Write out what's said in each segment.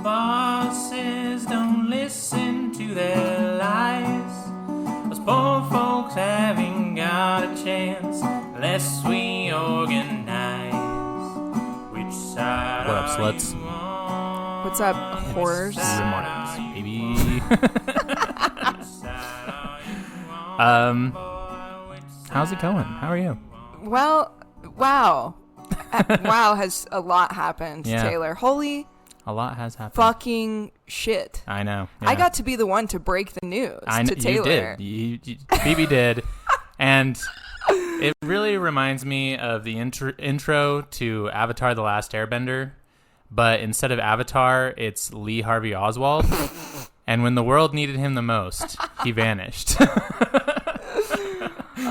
bosses don't listen to their lies. Us poor folks haven't got a chance unless we organize. Which side What up, are sluts? you on? What's up, whores? Remarx, baby. How's it going? How are you? Well, wow. Wow has a lot happened, Yeah. Taylor. Holy A lot has happened. fucking shit. I know. I yeah. got to be the one to break the news to Taylor. You did. Phoebe did. And it really reminds me of the intro to Avatar The Last Airbender. But instead of Avatar, it's Lee Harvey Oswald. And when the world needed him the most, he vanished.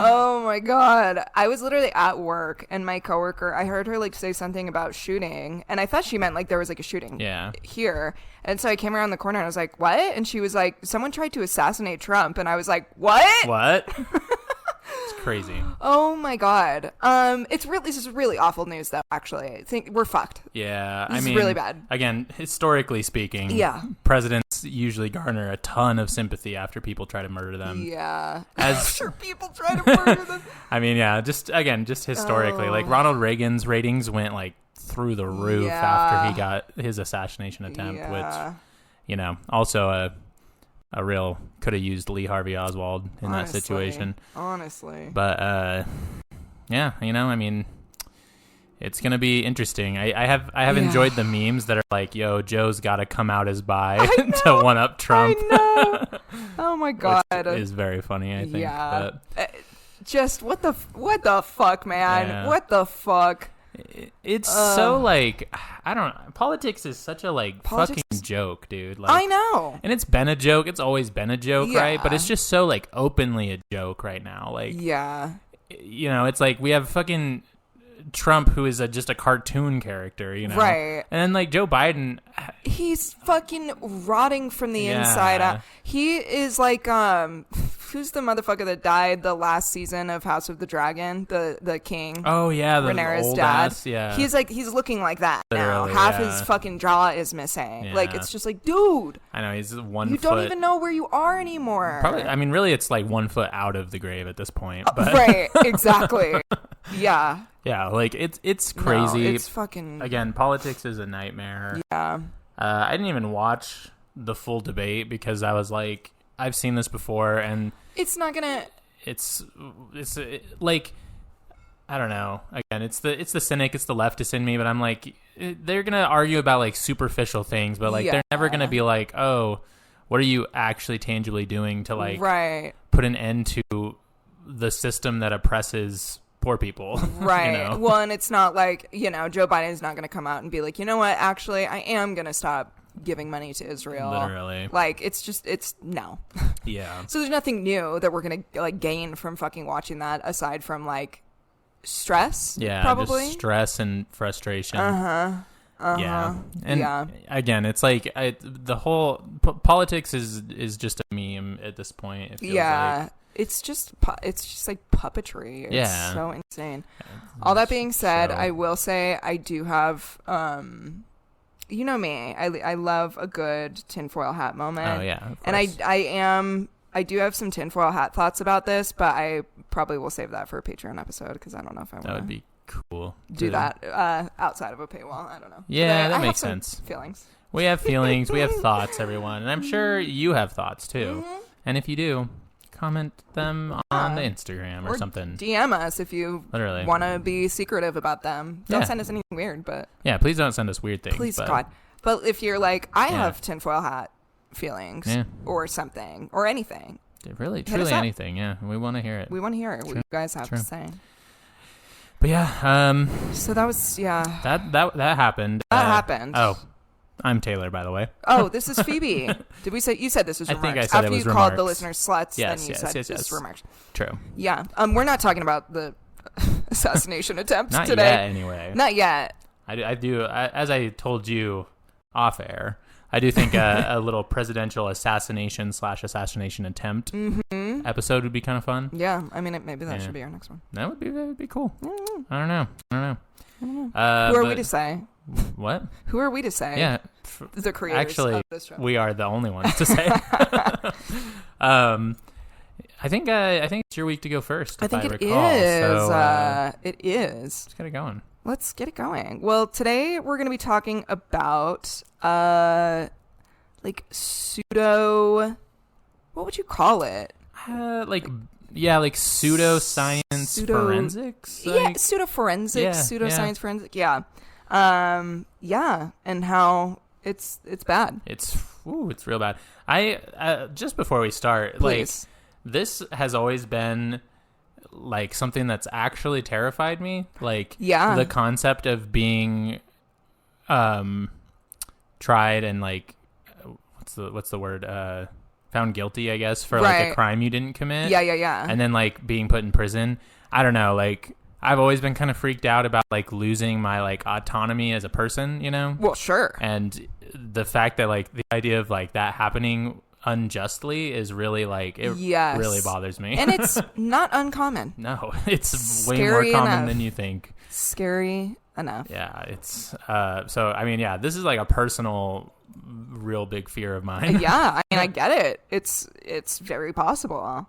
Oh my god. I was literally at work and my coworker, I heard her like say something about shooting, and I thought she meant like there was like a shooting here. And so I came around the corner and I was like, "What?" And she was like, "Someone tried to assassinate Trump." And I was like, "What?" What? It's crazy. Oh my god. This is really awful news though, actually. I think we're fucked. Yeah, This is really bad. Again, historically speaking, Yeah. presidents usually garner a ton of sympathy after people try to murder them. Yeah. As- I'm sure people try to murder them. I mean, yeah, just historically, like Ronald Reagan's ratings went like through the roof after he got his assassination attempt, which, you know, also a real could have used Lee Harvey Oswald in that situation. Honestly. But yeah, you know, I mean, it's gonna be interesting. I have enjoyed the memes that are like, "Yo, Joe's got to come out as bi to one up Trump." I know. Oh my god, which is very funny. I think. Yeah. But just what the fuck, man? Yeah. What the fuck? it's so like, I don't know. Politics is such a like Politics- fucking joke, dude. Like, I know. and it's been a joke. It's always been a joke, Yeah. right? But it's just so like openly a joke right now. Like, Yeah. you know, it's like we have fucking Trump, who is just a cartoon character, you know, Right. And then like Joe Biden, He's fucking rotting from the Yeah. inside out. He is like who's the motherfucker that died the last season of House of the Dragon? The king. oh yeah, the Rhaenyra's old dad. ass, yeah. He's looking like that now. Literally, Half yeah. his fucking jaw is missing. Yeah. Like, it's just like, dude, I know he's 1 you foot. don't even know where you are anymore. Probably, I mean, really, it's like 1 foot out of the grave at this point. But Right, exactly. Yeah. yeah, like it's crazy. No, it's fucking Again, politics is a nightmare. yeah. I didn't even watch the full debate because I was like, I've seen this before, and It's not gonna. it's like, I don't know. Again, it's the cynic, it's the leftist in me, but I'm like, they're gonna argue about like superficial things, but like they're never gonna be like, oh, what are you actually tangibly doing to like Right. put an end to the system that oppresses poor people? Right. You know? Well, and it's not like, Joe Biden's not going to come out and be like, you know what, actually, I am going to stop giving money to Israel. Literally. Like, it's no. Yeah. So there's nothing new that we're going to like gain from fucking watching that aside from like stress. Yeah. Probably. Just stress and frustration. Yeah. And again, it's like the whole politics is just a meme at this point. It feels like. It's just like puppetry. It's so insane. All that being said, So- I will say I do have you know me. I love a good tinfoil hat moment. Oh yeah. Of And course. I do have some tinfoil hat thoughts about this, but I probably will save that for a Patreon episode because I don't know if I want That would to be cool. do to- that outside of a paywall. I don't know. Yeah, But that I have makes some sense. Feelings. We have feelings. We have thoughts, everyone. And I'm sure you have thoughts too. Mm-hmm. And if you do, comment them on the Instagram or something. DM us if you Literally. want to be secretive about them. Don't Yeah. send us anything weird, but Yeah, please don't send us weird things. please, but God. But if you're like, I Yeah. have tinfoil hat feelings Yeah. or something or anything, Really, Hit us truly up. anything. Yeah, we want to hear it. we want to hear what you guys have to say. But yeah, So that was, that happened. That happened. Oh, I'm Taylor, by the way. Oh, this is Phoebe. Did we say, you said this was I Remarx. think I said After it was you called the Remarx. listeners sluts, Yes, then you yes, said yes, this is yes. Remarx. True. Yeah. We're not talking about the assassination attempt Not today. yet, anyway. Not yet. I do. As I told you off air, I do think a little presidential assassination attempt episode would be kind of fun. Yeah. I mean, maybe that Yeah. should be our next one. That would be cool. I don't know. Who are we to say? What? Who are we to say? Yeah. The creators Actually, of this show. we are the only ones to say. I think it's your week to go first. I think it is. So, it is. Let's get it going. Let's get it going. Well, today we're going to be talking about like pseudo. What would you call it? Like pseudoscience forensics. Yeah, pseudo forensics, pseudoscience forensic. Yeah, and how it's bad. It's real bad. I just before we start, Please. like, this has always been like something that's actually terrified me. Like, the concept of being tried and like what's the word found guilty, I guess, for like a crime you didn't commit. Yeah. And then like being put in prison. I don't know, like I've always been kind of freaked out about like losing my like autonomy as a person, you know? Well, sure. And the fact that like the idea of like that happening unjustly is really like really bothers me. And it's not uncommon. No, it's Scary way more common enough. than you think. Scary enough. Yeah, it's so I mean, yeah, this is like a personal real big fear of mine. Yeah, I mean, I get it. It's very possible.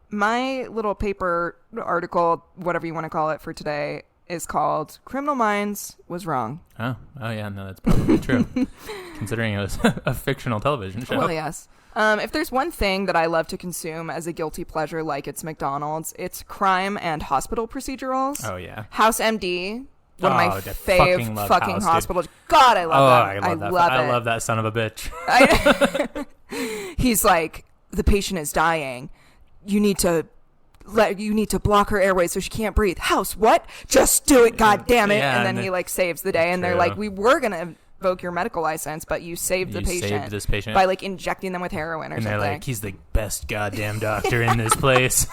My little paper article, whatever you want to call it for today, is called Criminal Minds Was Wrong. Oh yeah, no, that's probably true. Considering it was a fictional television show. Well, yes. If there's one thing that I love to consume as a guilty pleasure like it's McDonald's, it's crime and hospital procedurals. Oh, yeah. House MD, one of my fucking fucking House, hospitals. Dude. God, I love that. I love that son of a bitch. He's like, the patient is dying. You need to block her airways so she can't breathe. House, what? Just do it, God damn it. Yeah, and then he like saves the day, and they're like, we were gonna invoke your medical license, but you saved this patient by like injecting them with heroin or something. And they're like, he's the best goddamn doctor in this place.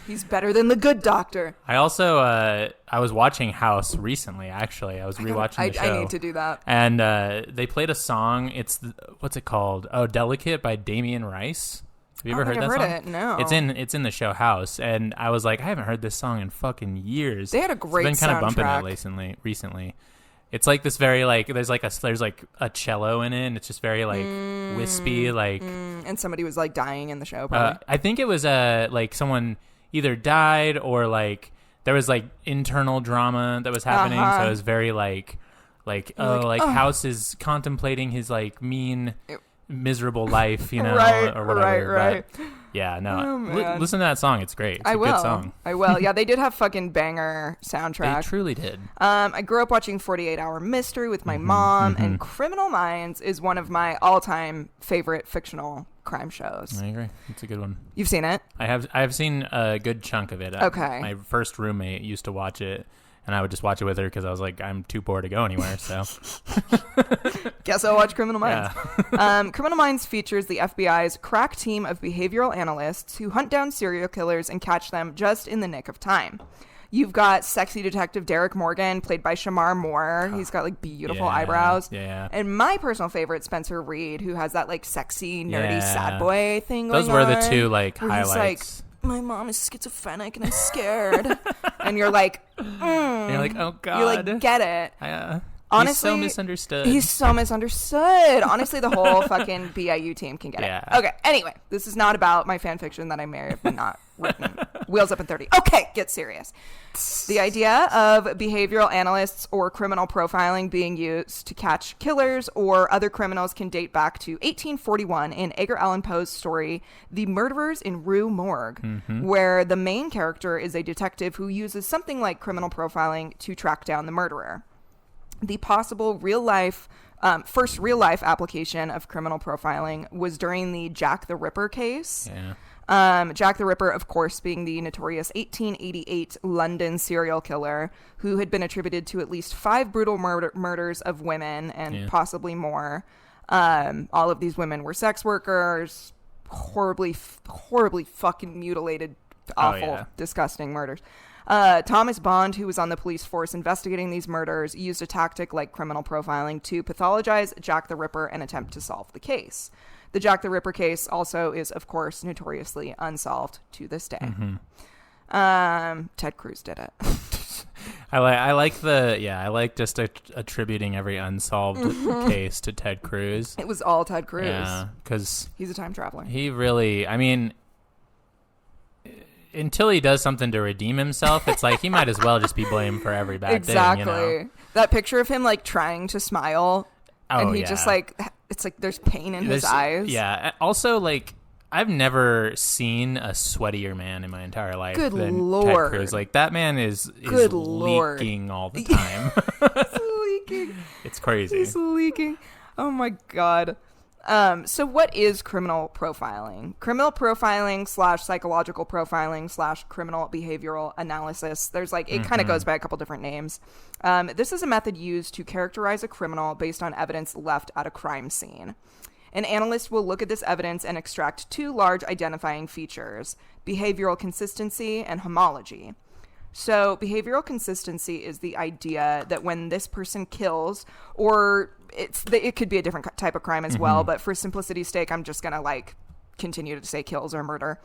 He's better than the good doctor. I also I was watching House recently. Actually, I was rewatching the show. I need to do that. And they played a song. What's it called? Oh, "Delicate" by Damien Rice. Have you ever heard that song? It, no. It's in the show House, and I was like, I haven't heard this song in fucking years. They had a great soundtrack. I've been kind of bumping it recently. It's like this very like there's like a cello in it, and it's just very like wispy, like. And somebody was like dying in the show. Probably. I think it was like someone either died or like there was like internal drama that was happening, so it was very like House is contemplating his like mean. Miserable life, you know, or whatever. Right. But yeah, no. Listen to that song; it's great. It's a good song. I will. Yeah, they did have fucking banger soundtrack. They truly did. I grew up watching 48 Hour Mystery with my mom, and Criminal Minds is one of my all-time favorite fictional crime shows. I agree. It's a good one. You've seen it? I have seen a good chunk of it. Okay. My first roommate used to watch it. And I would just watch it with her because I was like, I'm too poor to go anywhere. So, guess I'll watch Criminal Minds. Yeah. Criminal Minds features the FBI's crack team of behavioral analysts who hunt down serial killers and catch them just in the nick of time. You've got sexy detective Derek Morgan, played by Shamar Moore. He's got like beautiful eyebrows. Yeah. And my personal favorite, Spencer Reed, who has that like sexy, nerdy sad boy thing going on. Those were the two like highlights. He's like, my mom is schizophrenic and I'm scared. And you're like, You're like, oh God. You like get it. Honestly, he's so misunderstood. Honestly, the whole fucking BIU team can get it. Okay, anyway, this is not about my fan fiction that I may have not written. Wheels Up in 30. Okay, get serious. The idea of behavioral analysts or criminal profiling being used to catch killers or other criminals can date back to 1841 in Edgar Allan Poe's story, The Murderers in Rue Morgue, where the main character is a detective who uses something like criminal profiling to track down the murderer. The possible first real life application of criminal profiling was during the Jack the Ripper case. Yeah. Jack the Ripper, of course, being the notorious 1888 London serial killer who had been attributed to at least 5 brutal murders of women and possibly more. All of these women were sex workers, horribly fucking mutilated, awful, disgusting murders. Thomas Bond, who was on the police force investigating these murders, used a tactic like criminal profiling to pathologize Jack the Ripper and attempt to solve the case. The Jack the Ripper case also is, of course, notoriously unsolved to this day. Ted Cruz did it. I like just attributing every unsolved case to Ted Cruz. It was all Ted Cruz. Yeah, because he's a time traveler. He really, I mean, until he does something to redeem himself, it's like he might as well just be blamed for every bad thing. Exactly. That picture of him like trying to smile, and he just like, it's like there's pain in his eyes. Yeah. Also, like, I've never seen a sweatier man in my entire life than Ted Cruz. Like, that man is leaking all the time. He's leaking. It's crazy. He's leaking. Oh my God. So what is criminal profiling? Criminal profiling / psychological profiling / criminal behavioral analysis. There's like, it kind of goes by a couple different names. This is a method used to characterize a criminal based on evidence left at a crime scene. An analyst will look at this evidence and extract two large identifying features: behavioral consistency and homology. So behavioral consistency is the idea that when this person kills, or it could be a different type of crime as well, but for simplicity's sake, I'm just going to like continue to say kills or murder.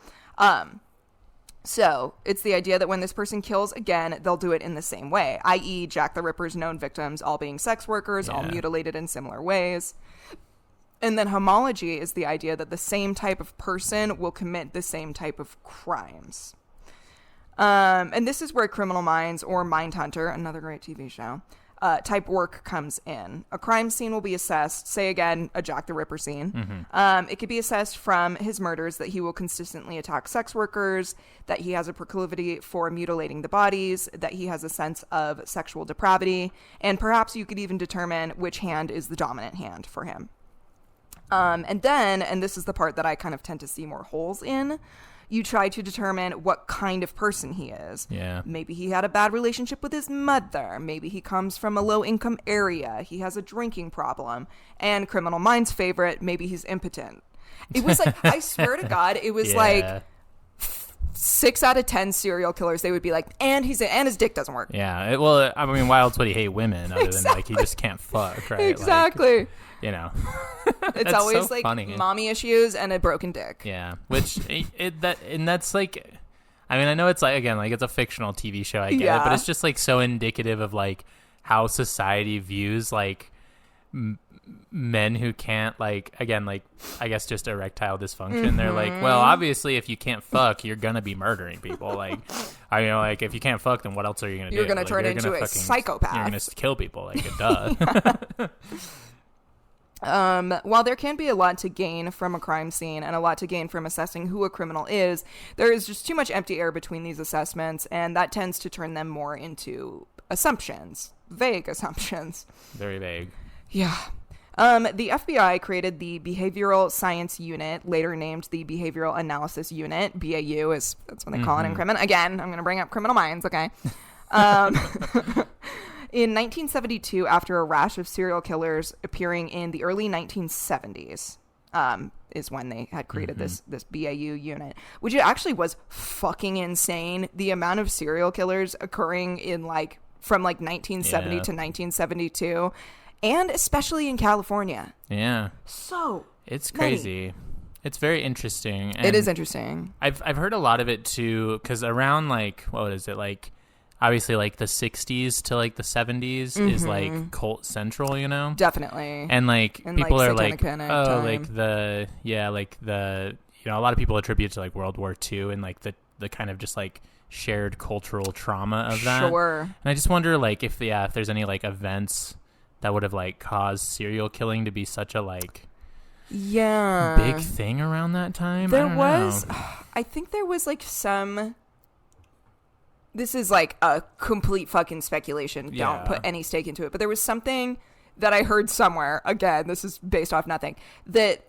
So it's the idea that when this person kills again, they'll do it in the same way, i.e. Jack the Ripper's known victims all being sex workers, all mutilated in similar ways. And then homology is the idea that the same type of person will commit the same type of crimes. And this is where Criminal Minds or Mindhunter, another great TV show, type work comes in. A crime scene will be assessed, say again, a Jack the Ripper scene. It could be assessed from his murders that he will consistently attack sex workers, that he has a proclivity for mutilating the bodies, that he has a sense of sexual depravity, and perhaps you could even determine which hand is the dominant hand for him. And then, and this is the part that I kind of tend to see more holes in, you try to determine what kind of person he is. Yeah. Maybe he had a bad relationship with his mother. Maybe he comes from a low-income area. He has a drinking problem. And Criminal Minds' favorite, maybe he's impotent. It was like, I swear to God, it was like 6 out of 10 serial killers, they would be like, and his dick doesn't work. Yeah. Well, I mean, why else would he hate women other than like he just can't fuck, right? Exactly. Like, you know, it's always so like funny. mommy issues and a broken dick. Yeah, which that's like, I mean, I know it's like, again, like it's a fictional TV show, I get it, but it's just like so indicative of like how society views like men who can't, like, again, like I guess just erectile dysfunction. They're like, well, obviously if you can't fuck, you're gonna be murdering people. Like, I mean, like if you can't fuck, then what else are you gonna do? You're gonna like, turn into a psychopath. You're gonna kill people. Like, duh. While there can be a lot to gain from a crime scene and a lot to gain from assessing who a criminal is, there is just too much empty air between these assessments, and that tends to turn them more into assumptions. Vague assumptions. Very vague. Yeah. The FBI created the Behavioral Science Unit, later named the Behavioral Analysis Unit. BAU that's what they call it in criminal. Again, I'm going to bring up Criminal Minds, okay? In 1972, after a rash of serial killers appearing in the early 1970s, is when they had created this BAU unit, which it actually was fucking insane. The amount of serial killers occurring in like from like 1970 to 1972, and especially in California. Yeah. So it's crazy. It's very interesting. And it is interesting. I've heard a lot of it too, because around like, what is it, like obviously like the 60s to like the 70s is like cult central, you know? Definitely. And like people are like, oh, time. like the, you know, a lot of people attribute to like World War II and like the kind of just like shared cultural trauma of that. Sure. And I just wonder like if there's any like events that would have like caused serial killing to be such a like big thing around that time. I think there was like some. This is like a complete fucking speculation. Don't put any stake into it. But there was something that I heard somewhere. Again, this is based off nothing. That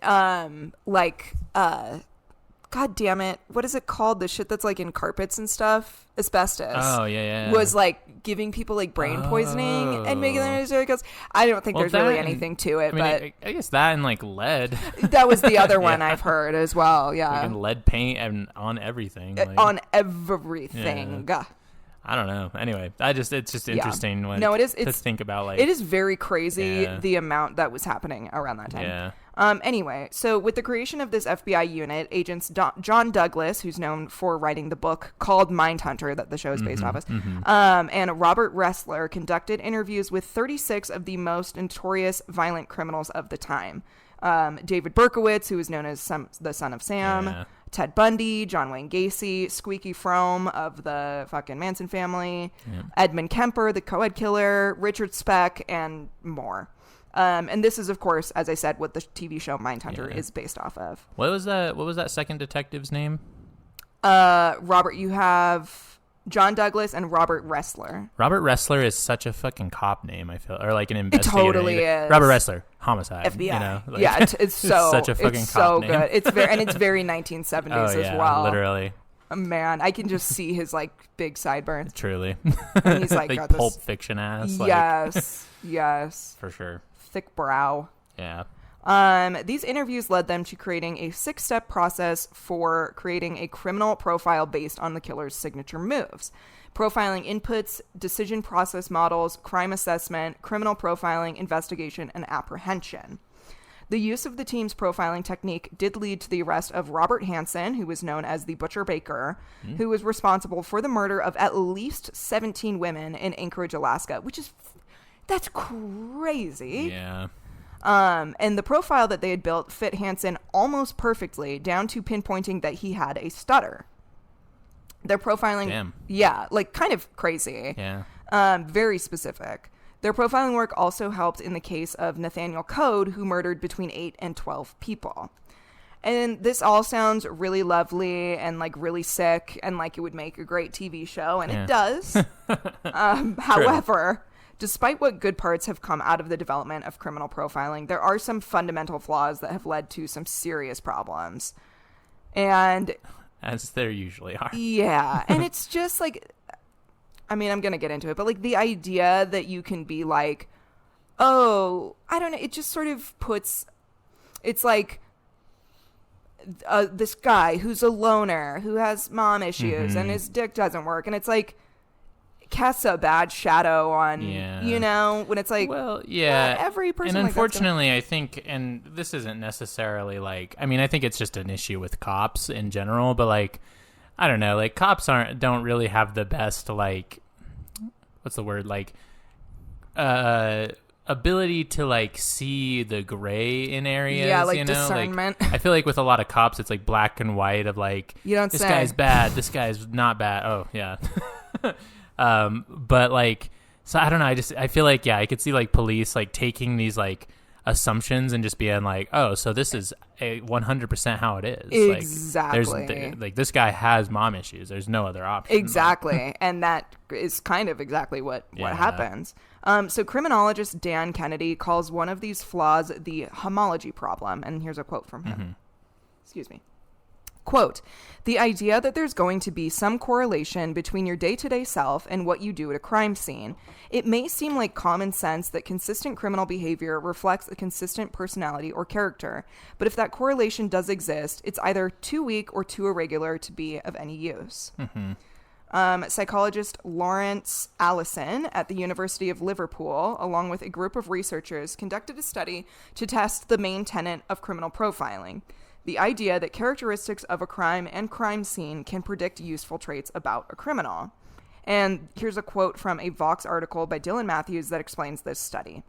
God damn it, what is it called? The shit that's like in carpets and stuff? Asbestos. Oh, yeah. Was like giving people like brain poisoning and making them serial killers. I don't think there's really anything to it, but I guess that and like lead. That was the other one I've heard as well. Yeah. Like lead paint and on everything. Like, on everything. Yeah. I don't know. Anyway, it's just interesting when it is to think about like it is very crazy the amount that was happening around that time. Yeah. Anyway, so with the creation of this FBI unit, agents John Douglas, who's known for writing the book called Mindhunter that the show is based off of, and Robert Ressler conducted interviews with 36 of the most notorious violent criminals of the time. David Berkowitz, who is known as the Son of Sam, Ted Bundy, John Wayne Gacy, Squeaky Fromme of the fucking Manson family, Edmund Kemper, the co-ed killer, Richard Speck, and more. And this is, of course, as I said, what the TV show Mindhunter is based off of. What was that second detective's name? Robert, you have John Douglas and Robert Ressler. Robert Ressler is such a fucking cop name, I feel, or like an investigator. It totally is. Robert Ressler, homicide, FBI. You know, like, yeah, it's so such a fucking it's cop so name. good. It's very 1970s as well. Literally. Man, I can just see his like big sideburns. Truly. And he's like got Pulp this Fiction ass. Yes. For sure. Thick brow. Yeah. These interviews led them to creating a 6-step process for creating a criminal profile based on the killer's signature moves. Profiling inputs, decision process models, crime assessment, criminal profiling, investigation, and apprehension. The use of the team's profiling technique did lead to the arrest of Robert Hansen, who was known as the Butcher Baker, who was responsible for the murder of at least 17 women in Anchorage, Alaska, that's crazy. Yeah. And the profile that they had built fit Hansen almost perfectly, down to pinpointing that he had a stutter. Their profiling, kind of crazy. Yeah. Very specific. Their profiling work also helped in the case of Nathaniel Code, who murdered between 8 and 12 people. And this all sounds really lovely and like really sick and like it would make a great TV show, and it does. However, despite what good parts have come out of the development of criminal profiling, there are some fundamental flaws that have led to some serious problems. And as there usually are. Yeah. And it's just like, I mean, I'm going to get into it, but like the idea that you can be like, oh, I don't know. It just sort of it's like this guy who's a loner, who has mom issues and his dick doesn't work. And it's like, casts a bad shadow on, you know, when it's like, well, yeah, every person. And unfortunately, I think, and this isn't necessarily like, I mean, I think it's just an issue with cops in general, but like, I don't know, like cops don't really have the best, like, what's the word? Like, ability to like see the gray in areas. Yeah, like you know? discernment. Like, I feel like with a lot of cops, it's like black and white of like, this guy's bad, this guy's not bad. Oh yeah. But like, so I don't know. I feel like, I could see like police like taking these like assumptions and just being like, oh, so this is 100% how it is. Exactly. Like this guy has mom issues. There's no other option. Exactly. And that is kind of exactly what happens. So criminologist Dan Kennedy calls one of these flaws the homology problem. And here's a quote from him. Excuse me. Quote, the idea that there's going to be some correlation between your day-to-day self and what you do at a crime scene. It may seem like common sense that consistent criminal behavior reflects a consistent personality or character, but if that correlation does exist, it's either too weak or too irregular to be of any use. Psychologist Lawrence Allison at the University of Liverpool, along with a group of researchers, conducted a study to test the main tenet of criminal profiling. The idea that characteristics of a crime and crime scene can predict useful traits about a criminal. And here's a quote from a Vox article by Dylan Matthews that explains this study.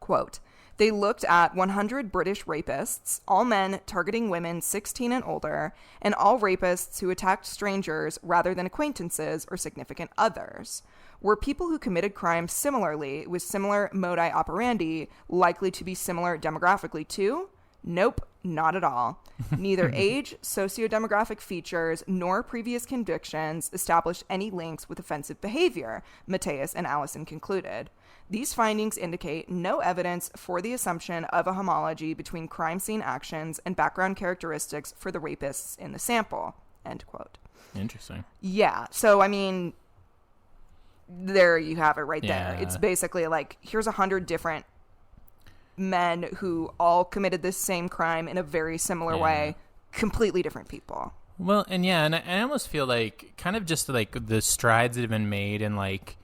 Quote, they looked at 100 British rapists, all men targeting women 16 and older, and all rapists who attacked strangers rather than acquaintances or significant others. Were people who committed crimes similarly with similar modi operandi likely to be similar demographically too? Nope, not at all. Neither age, socio-demographic features, nor previous convictions established any links with offensive behavior, Mateus and Allison concluded. These findings indicate no evidence for the assumption of a homology between crime scene actions and background characteristics for the rapists in the sample. End quote. Interesting. Yeah, so I mean, there you have it right there. It's basically like, here's 100 different men who all committed this same crime in a very similar way, completely different people. Well, and I almost feel like kind of just like the strides that have been made in like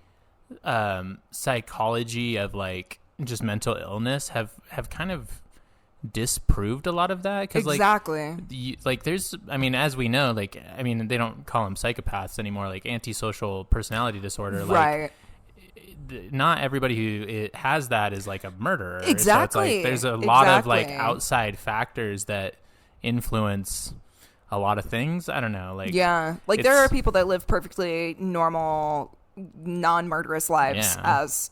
psychology of like just mental illness have kind of disproved a lot of that. Cause, exactly. Like there's, I mean, as we know, like, I mean, they don't call them psychopaths anymore, like antisocial personality disorder. Like, right. Not everybody who has that is like a murderer. Exactly. So it's like there's a lot of like outside factors that influence a lot of things. I don't know. Like, yeah, like there are people that live perfectly normal, non-murderous lives as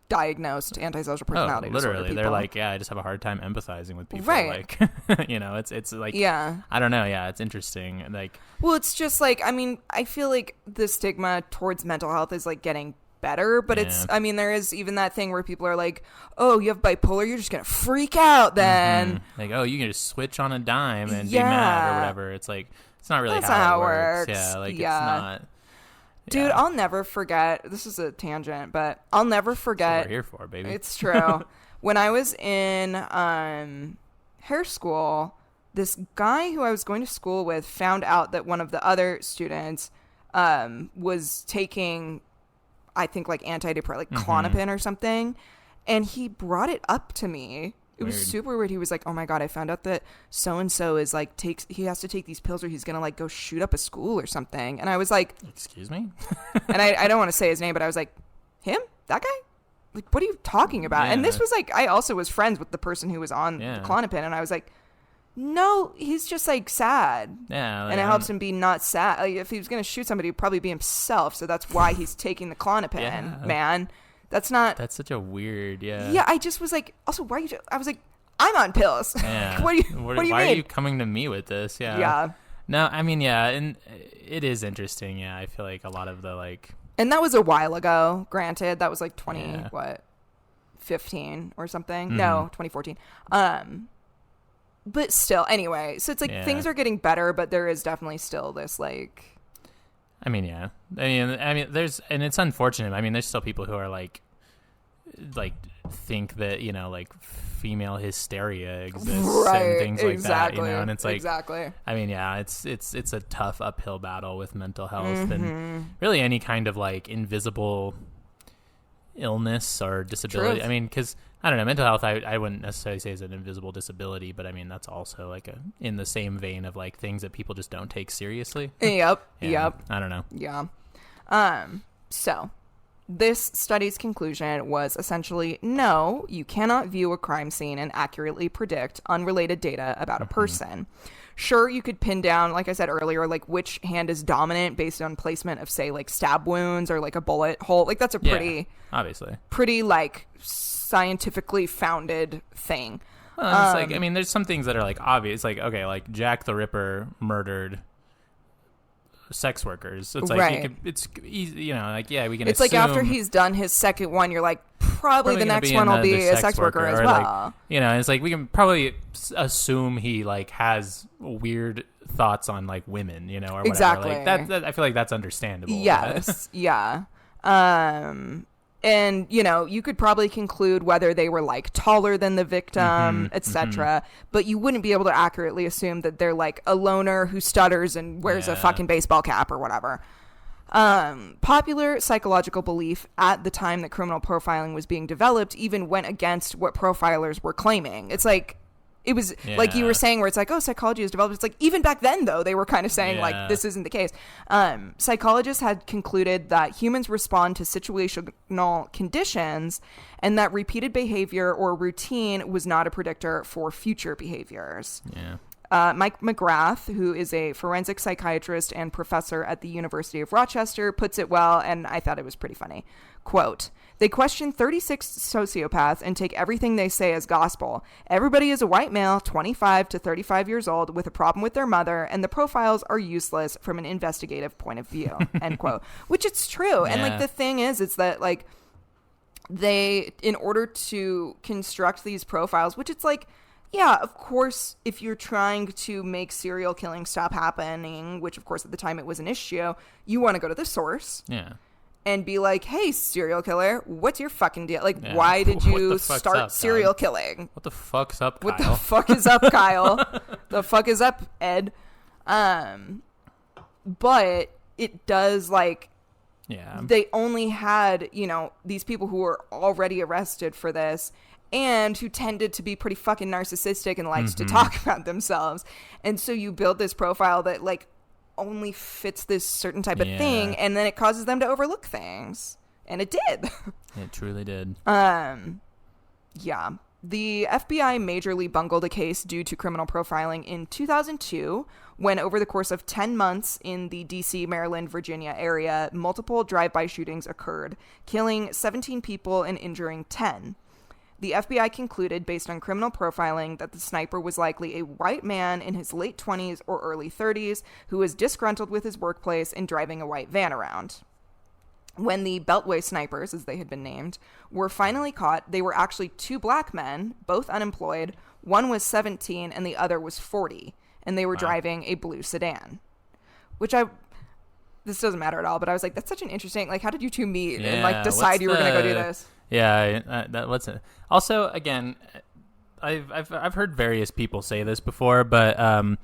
diagnosed antisocial personality literally disorder. They're like, I just have a hard time empathizing with people. Right. Like, you know, it's like, I don't know. Yeah, it's interesting. Like, well, it's just like, I mean, I feel like the stigma towards mental health is like getting better, but it's, I mean, there is even that thing where people are like, oh, you have bipolar, you're just gonna freak out then. Like, oh, you can just switch on a dime and be mad or whatever. It's like, it's not really how it works. Yeah, like it's not. Dude, I'll never forget, this is a tangent, but I'll never forget. That's what we're here for, baby. It's true. When I was in hair school, this guy who I was going to school with found out that one of the other students was taking, I think, like antidepressant, like Klonopin or something, and he brought it up to me. It was super weird. He was like, oh my God, I found out that so-and-so is like, he has to take these pills or he's going to like go shoot up a school or something. And I was like, excuse me? And I don't want to say his name, but I was like, him? That guy? Like, what are you talking about? Yeah. And this was like, I also was friends with the person who was on the Klonopin. And I was like, no, he's just like sad. Yeah. Like, and it helps him be not sad. Like, if he was going to shoot somebody, he'd probably be himself. So that's why he's taking the Klonopin, man. That's such a weird, Yeah, I just was like, also, why are you, I was like, I'm on pills. Yeah. What do you mean? Why are you coming to me with this? Yeah. Yeah. No, I mean, yeah, and it is interesting. Yeah, I feel like a lot of the like. And that was a while ago, granted. That was like 15 or something. No, 2014. But still, anyway. So it's like things are getting better, but there is definitely still this like. I mean, yeah. I mean, there's, and it's unfortunate. I mean, there's still people who are like think that, you know, like female hysteria exists and things like that, you know, and it's like, I mean, yeah, it's a tough uphill battle with mental health and really any kind of like invisible illness or disability. Truth. I mean, because I don't know, mental health, I wouldn't necessarily say is an invisible disability, but I mean, that's also like in the same vein of like things that people just don't take seriously. Yep. I don't know. Yeah. So this study's conclusion was essentially, no, you cannot view a crime scene and accurately predict unrelated data about a person. Sure, you could pin down, like I said earlier, like which hand is dominant based on placement of, say, like stab wounds or like a bullet hole. Like that's a pretty like scientifically founded thing. Well, it's like, I mean, there's some things that are like obvious, like, okay, like Jack the Ripper murdered sex workers. It's like it's easy, you know, like, yeah, we can. It's like after he's done his second one, you're like, probably the next one will be a sex worker as well. Like, you know, it's like we can probably assume he like has weird thoughts on like women, you know, or whatever. Exactly. Like that I feel like that's understandable. Yes. Yeah. And, you know, you could probably conclude whether they were like taller than the victim, etc. But you wouldn't be able to accurately assume that they're like a loner who stutters and wears a fucking baseball cap or whatever. Popular psychological belief at the time that criminal profiling was being developed even went against what profilers were claiming. It's like, it was like you were saying where it's like, oh, psychology is developed. It's like, even back then, though, they were kind of saying like, this isn't the case. Psychologists had concluded that humans respond to situational conditions and that repeated behavior or routine was not a predictor for future behaviors. Mike McGrath, who is a forensic psychiatrist and professor at the University of Rochester, puts it well, and I thought it was pretty funny. Quote, they question 36 sociopaths and take everything they say as gospel. Everybody is a white male, 25 to 35 years old, with a problem with their mother, and the profiles are useless from an investigative point of view, end quote. Which it's true. And like the thing is, it's that like they, in order to construct these profiles, which it's like, yeah, of course, if you're trying to make serial killing stop happening, which of course at the time it was an issue, you want to go to the source. And be like, hey, serial killer, what's your fucking deal? Like, why did you start serial killing? What the fuck's up, Kyle? What the fuck is up, Kyle? The fuck is up, Ed? But it does, like, they only had, you know, these people who were already arrested for this. and who tended to be pretty fucking narcissistic and likes to talk about themselves. And so you build this profile that like only fits this certain type of thing, and then it causes them to overlook things. And it did. It truly did. Yeah. The FBI majorly bungled a case due to criminal profiling in 2002, when over the course of 10 months in the DC, Maryland, Virginia area, multiple drive-by shootings occurred, killing 17 people and injuring 10. The FBI concluded, based on criminal profiling, that the sniper was likely a white man in his late 20s or early 30s who was disgruntled with his workplace and driving a white van around. When the Beltway snipers, as they had been named, were finally caught, they were actually two black men, both unemployed. One was 17 and the other was 40, and they were driving a blue sedan. This doesn't matter at all, but I was like, that's such an interesting, like, how did you two meet and like decide you were going to go do this? Yeah, also, again, I've heard various people say this before, but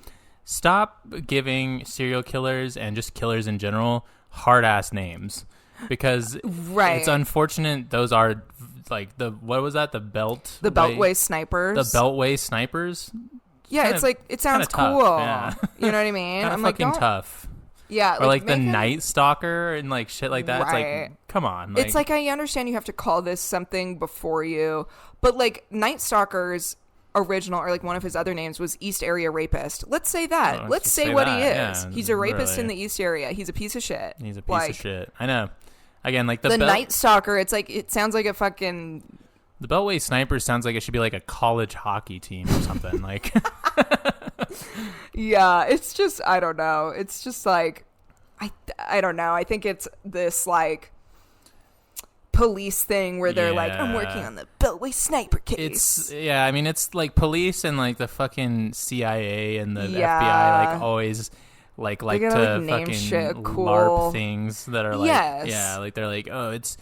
stop giving serial killers and just killers in general hard ass names, because it's unfortunate. Those are like what was that? The Beltway snipers. The Beltway snipers. Yeah, it's like it sounds cool. Yeah. You know what I mean? I'm fucking tough. Yeah, or like the Night Stalker and like shit like that. Right. It's like, come on. It's like, I understand you have to call this something before you, but like Night Stalker's original, or like one of his other names, was East Area Rapist. Let's say that. Let's say what he is. Yeah, he's a rapist in the East Area. He's a piece of shit. He's a piece of shit. I know. Again, like the Night Stalker, it's like, it sounds like a fucking... The Beltway Snipers sounds like it should be like a college hockey team or something. Like... Yeah, it's just, I don't know. It's just like, I don't know. I think it's this like police thing where they're like, I'm working on the Beltway sniper case. I mean, it's like police and like the fucking CIA and the FBI like always like to fucking shit cool LARP things that are like, like they're like, oh, this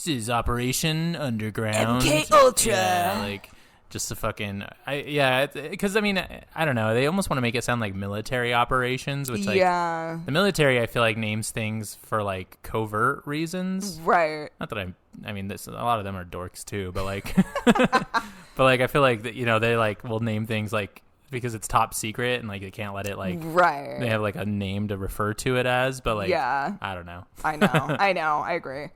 is Operation Underground. MK Ultra. Yeah, like just the fucking, because I mean, I don't know. They almost want to make it sound like military operations, which like the military, I feel like names things for like covert reasons, right? Not that I mean, a lot of them are dorks too, but like, but like I feel like that, you know, they like will name things like because it's top secret and like they can't let it like they have like a name to refer to it as, but like I don't know. I know, I agree.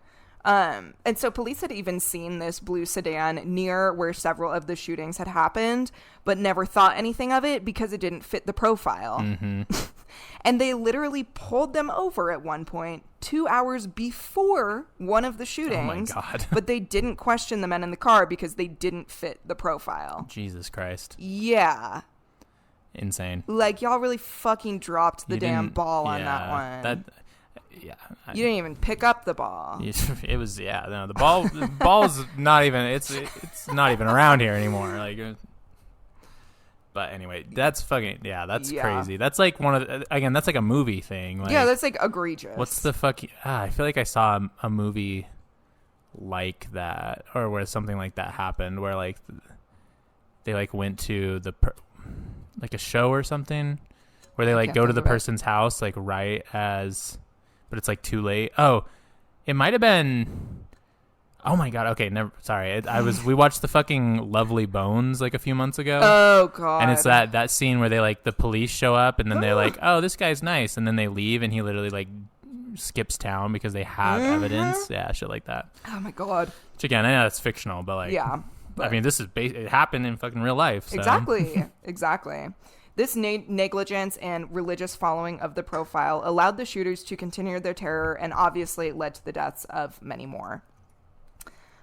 And so police had even seen this blue sedan near where several of the shootings had happened, but never thought anything of it because it didn't fit the profile. And they literally pulled them over at one point 2 hours before one of the shootings. Oh my God. But they didn't question the men in the car because they didn't fit the profile. Jesus Christ. Yeah. Insane. Like, y'all really fucking dropped the damn ball on that one. You didn't even pick up the ball. It was the ball's not even it's not even around here anymore. Like, but anyway, that's fucking that's crazy. That's like that's like a movie thing. Like, that's like egregious. What's the fuck? I feel like I saw a movie like that, or where something like that happened, where like they like went to like a show or something, where they like go to the person's house like right as. But it's like too late. Oh, it might have been. Oh my God. Okay, never. Sorry. We watched the fucking Lovely Bones like a few months ago. Oh God. And it's that scene where they like the police show up and then they're like, oh, this guy's nice, and then they leave and he literally like skips town because they have evidence. Yeah, shit like that. Oh my God. Which again, I know it's fictional, but like, I mean, this is it happened in fucking real life. So. Exactly. This negligence and religious following of the profile allowed the shooters to continue their terror and obviously led to the deaths of many more.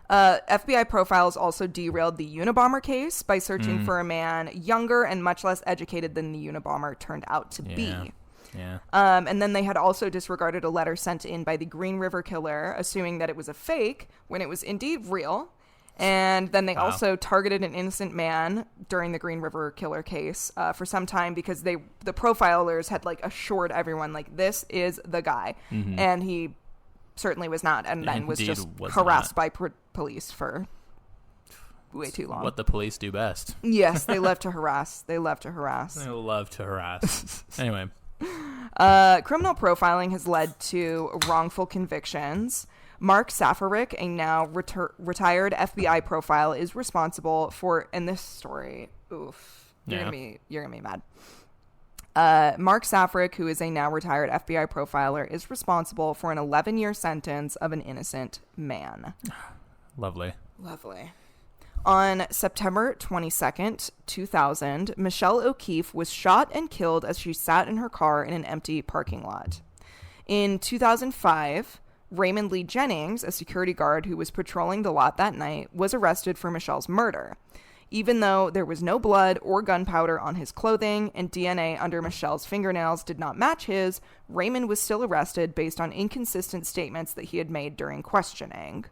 FBI profiles also derailed the Unabomber case by searching for a man younger and much less educated than the Unabomber turned out to be. Yeah. And then they had also disregarded a letter sent in by the Green River Killer, assuming that it was a fake when it was indeed real. And then they also targeted an innocent man during the Green River Killer case for some time because the profilers had like assured everyone like this is the guy, and he certainly was not, and then was just harassed by police for way too long. What the police do best. Yes, they love to harass. They love to harass. Anyway, criminal profiling has led to wrongful convictions. Mark Safaric, a now retired FBI profiler, is responsible for, in this story, you're gonna be mad. Mark Safaric, who is a now retired FBI profiler, is responsible for an 11-year sentence of an innocent man. Lovely. On September 22nd, 2000, Michelle O'Keefe was shot and killed as she sat in her car in an empty parking lot. In 2005, Raymond Lee Jennings, a security guard who was patrolling the lot that night, was arrested for Michelle's murder. Even though there was no blood or gunpowder on his clothing and DNA under Michelle's fingernails did not match his, Raymond was still arrested based on inconsistent statements that he had made during questioning.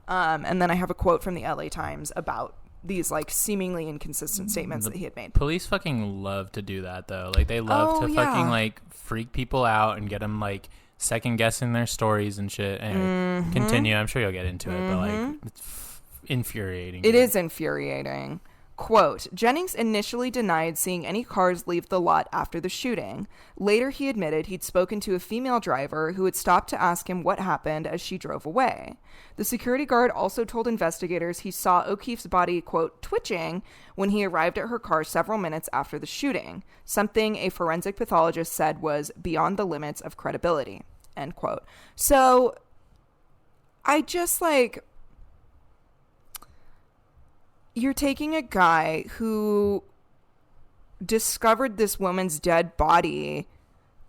And then I have a quote from the LA Times about these like seemingly inconsistent statements that he had made. Police fucking love to do that though. Like they love to fucking like freak people out and get them like second guessing their stories and shit. And continue. I'm sure you'll get into it, but like it's infuriating. It is infuriating. Quote, Jennings initially denied seeing any cars leave the lot after the shooting. Later, he admitted he'd spoken to a female driver who had stopped to ask him what happened as she drove away. The security guard also told investigators he saw O'Keefe's body, quote, twitching when he arrived at her car several minutes after the shooting, something a forensic pathologist said was beyond the limits of credibility, end quote. So, I just like... You're taking a guy who discovered this woman's dead body,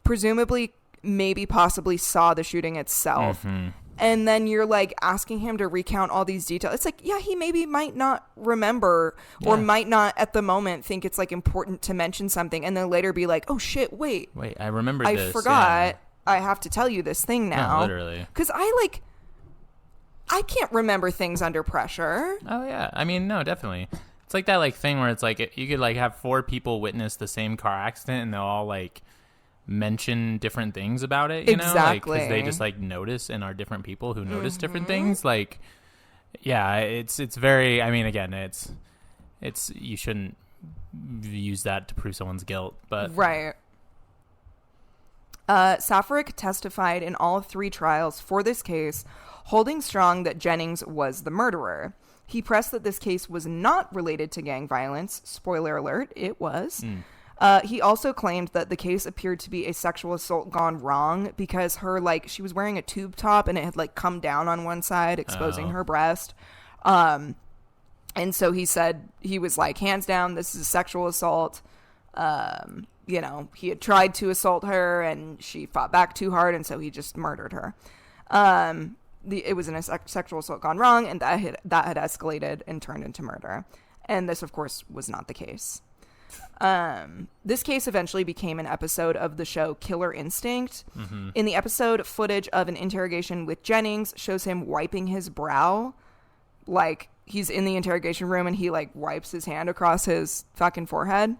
presumably, maybe possibly saw the shooting itself, and then you're like asking him to recount all these details. It's like, yeah, he maybe might not remember or might not at the moment think it's like important to mention something, and then later be like, oh shit, wait, I remember this. I forgot. I have to tell you this thing now. No, literally. Because I can't remember things under pressure. Oh, yeah. I mean, no, definitely. It's like that like thing where it's like you could like have 4 people witness the same car accident and they'll all like mention different things about it, you know? Exactly. Because they just like notice and are different people who notice different things. Like, yeah, it's very, I mean, again, it's you shouldn't use that to prove someone's guilt, but. Right. Safaric testified in all 3 trials for this case, holding strong that Jennings was the murderer. He pressed that this case was not related to gang violence. Spoiler alert, it was. He also claimed that the case appeared to be a sexual assault gone wrong because she was wearing a tube top and it had like come down on one side, exposing her breast. And so he said, he was like, hands down, this is a sexual assault. You know, he had tried to assault her and she fought back too hard, and so he just murdered her. It was a sexual assault gone wrong, and that had escalated and turned into murder. And this, of course, was not the case. This case eventually became an episode of the show Killer Instinct. In the episode, footage of an interrogation with Jennings shows him wiping his brow. Like, he's in the interrogation room and he, like, wipes his hand across his fucking forehead.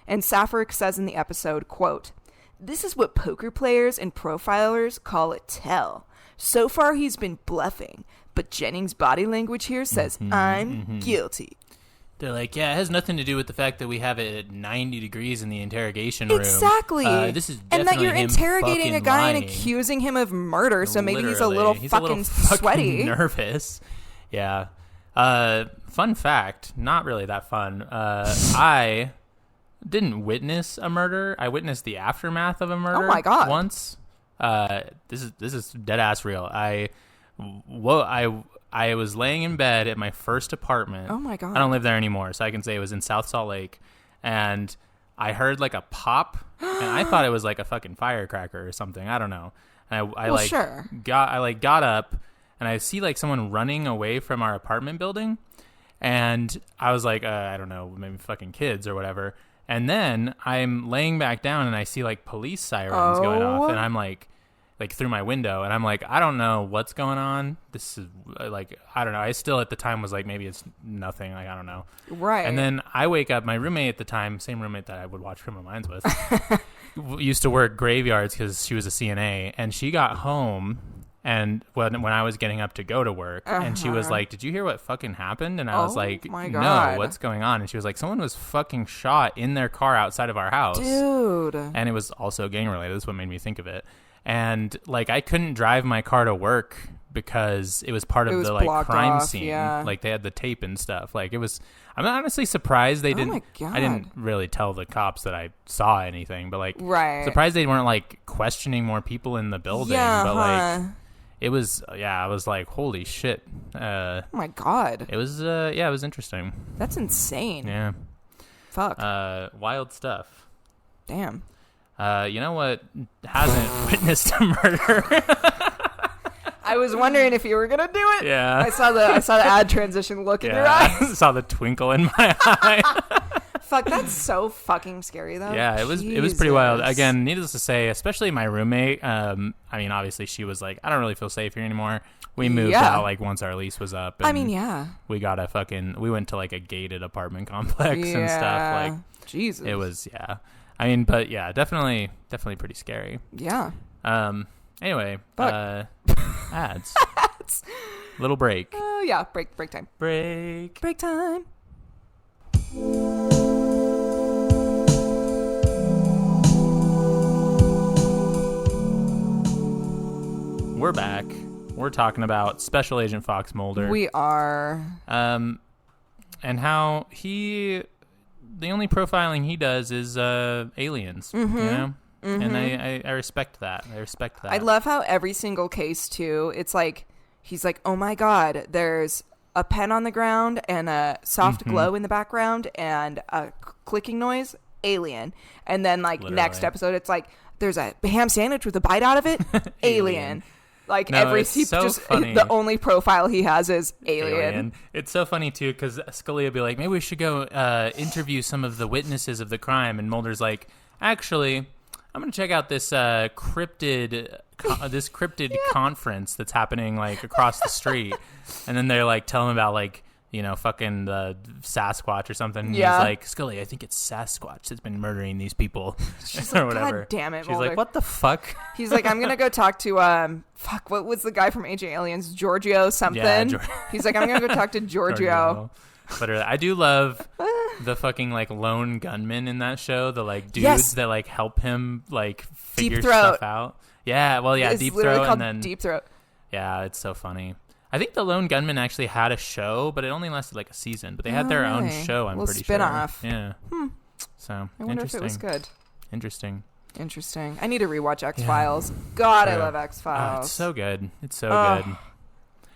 And Safaric says in the episode, quote, "This is what poker players and profilers call a tell. So far, he's been bluffing, but Jennings' body language here says, I'm guilty." They're like, yeah, it has nothing to do with the fact that we have it at 90 degrees in the interrogation room. Exactly. This is and that you're interrogating a guy lying. And accusing him of murder, so maybe Literally. he's a little fucking sweaty. Nervous. Yeah. Fun fact, not really that fun. I didn't witness a murder. I witnessed the aftermath of a murder. Oh my God. Once. This is dead ass real. I was laying in bed at my first apartment. Oh my God. I don't live there anymore, so I can say it was in South Salt Lake, and I heard like a pop, and I thought it was like a fucking firecracker or something. I don't know. And I got up, and I see like someone running away from our apartment building, and I was like, I don't know, maybe fucking kids or whatever. And then I'm laying back down and I see like police sirens going off, and I'm like through my window, and I'm like, I don't know what's going on. This is like, I don't know. I still at the time was like, maybe it's nothing. Like, I don't know. Right. And then I wake up, my roommate at the time, same roommate that I would watch Criminal Minds with, used to work graveyards because she was a CNA, and she got home and when I was getting up to go to work, and she was like, did you hear what fucking happened? And I was like, my God. No, what's going on? And she was like, someone was fucking shot in their car outside of our house. Dude. And it was also gang related. That's what made me think of it. And like, I couldn't drive my car to work because it was part of the like crime off, scene. Yeah. Like they had the tape and stuff. Like it was. I'm honestly surprised they didn't. My God. I didn't really tell the cops that I saw anything, but like right. surprised they weren't like questioning more people in the building. Yeah, but like it was. Yeah, I was like, holy shit. Oh my God. It was. Yeah, it was interesting. That's insane. Yeah. Fuck. Wild stuff. Damn. You know what hasn't witnessed a murder? I was wondering if you were gonna do it. Yeah. I saw the ad transition look in your eyes. I saw the twinkle in my eye. Fuck, that's so fucking scary though. Yeah, it was pretty wild. Again, needless to say, especially my roommate, I mean, obviously she was like, I don't really feel safe here anymore. We moved out like once our lease was up. And I mean, yeah. We went to like a gated apartment complex and stuff. Like Jesus. It was I mean, but yeah, definitely pretty scary. Yeah. Anyway, ads. Little break. Oh yeah, break time. Break time. We're back. We're talking about Special Agent Fox Mulder. We are. And how the only profiling he does is aliens. Mm-hmm. You know. Mm-hmm. And I respect that. I love how every single case too, it's like he's like, oh my God, there's a pen on the ground and a soft glow in the background and a clicking noise, alien. And then like Literally. Next episode, it's like there's a ham sandwich with a bite out of it, alien. Like funny. The only profile he has is alien. It's so funny too because Scully would be like, maybe we should go interview some of the witnesses of the crime, and Mulder's like, actually, I'm gonna check out this cryptid conference that's happening like across the street, and then they're like telling him about like fucking the Sasquatch or something. And yeah. He's like, Scully, I think it's Sasquatch that's been murdering these people. She's or like, whatever. God damn it, She's Mulder. like, what the fuck? He's like, I'm gonna go talk to what was the guy from Ancient Aliens? Giorgio something. Yeah, he's like, I'm gonna go talk to Giorgio. But I do love the fucking like lone gunmen in that show. The like dudes that like help him like figure stuff out. Yeah, well, yeah, it's Deep literally Throat called and then Deep Throat. Yeah, it's so funny. I think the Lone Gunmen actually had a show, but it only lasted like a season. But they had their own show. I'm pretty sure. Spin-off. Yeah. So I wonder if it was good. Interesting. I need to rewatch X-Files. God, I love Oh, X-Files. it's so good. It's so good.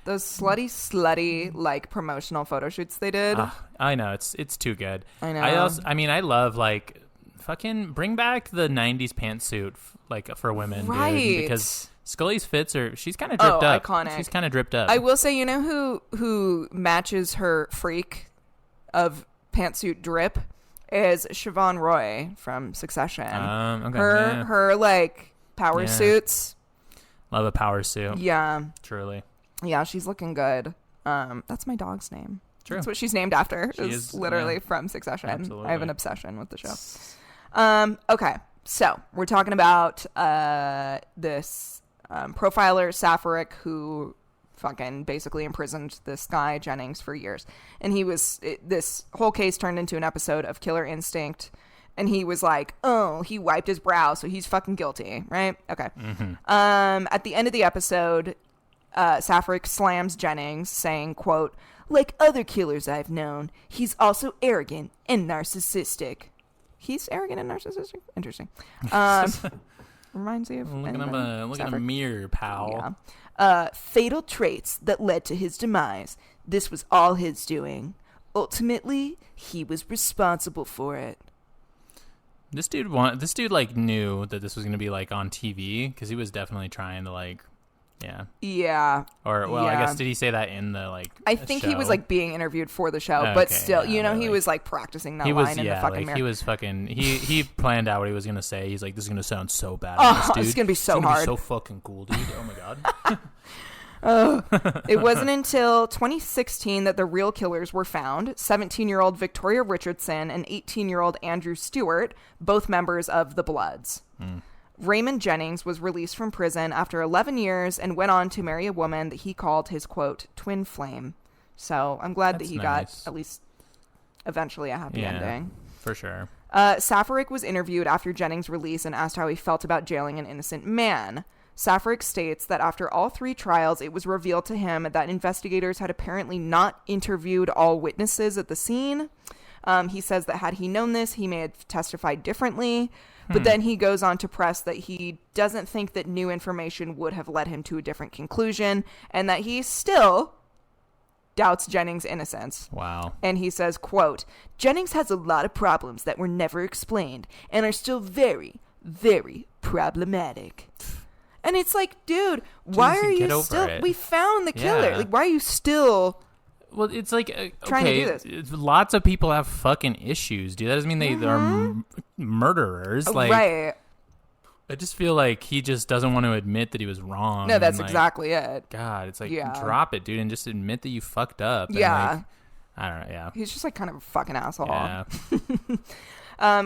Those slutty like promotional photo shoots they did. I know it's too good. I know. I love like fucking bring back the 90s pantsuit like for women, right? Dude, because Scully's fits she's kind of dripped up. Iconic. She's kind of dripped up. I will say, you know who matches her freak of pantsuit drip is Siobhan Roy from Succession. Okay, her like power suits. Love a power suit. Yeah. Truly. Yeah, she's looking good. That's my dog's name. True. That's what she's named after. She is literally from Succession. Absolutely. I have an obsession with the show. Okay, so we're talking about this profiler, Safaric, who fucking basically imprisoned this guy, Jennings, for years. And this whole case turned into an episode of Killer Instinct. And he was like, oh, he wiped his brow, so he's fucking guilty, right? Okay. Mm-hmm. At the end of the episode, Safaric slams Jennings, saying, quote, like other killers I've known, he's also arrogant and narcissistic. He's arrogant and narcissistic? Interesting. Reminds you of look at a mirror, pal. Yeah. Fatal traits that led to his demise. This was all his doing. Ultimately, he was responsible for it. This dude like knew that this was going to be like on TV because he was definitely trying to like Yeah. Or, well, I guess, did he say that in the, like, I think show? he was, like, being interviewed for the show, Okay, but still, yeah, he was, like, practicing that line in the fucking mirror. He was fucking, he planned out what he was going to say. He's like, this is going to sound so bad. This is going to be so hard. It's going to be so fucking cool, dude. Oh, my God. It wasn't until 2016 that the real killers were found. 17-year-old Victoria Richardson and 18-year-old Andrew Stewart, both members of the Bloods. Raymond Jennings was released from prison after 11 years and went on to marry a woman that he called his, quote, twin flame. So I'm glad that he got at least eventually a happy ending. For sure. Safaric was interviewed after Jennings' release and asked how he felt about jailing an innocent man. Safric states that after all 3 trials, it was revealed to him that investigators had apparently not interviewed all witnesses at the scene. He says that had he known this, he may have testified differently. But then he goes on to press that he doesn't think that new information would have led him to a different conclusion, and that he still doubts Jennings' innocence. Wow. And he says, quote, Jennings has a lot of problems that were never explained and are still very, very problematic. And it's like, dude, why are you still... We found the killer. Yeah. Like, why are you still... Well, it's like, trying to do this. Lots of people have fucking issues, dude. That doesn't mean they are murderers. Like, right. I just feel like he just doesn't want to admit that he was wrong. No, that's exactly it. God, it's like, drop it, dude, and just admit that you fucked up. Yeah. And like, I don't know, yeah. He's just like kind of a fucking asshole. Yeah.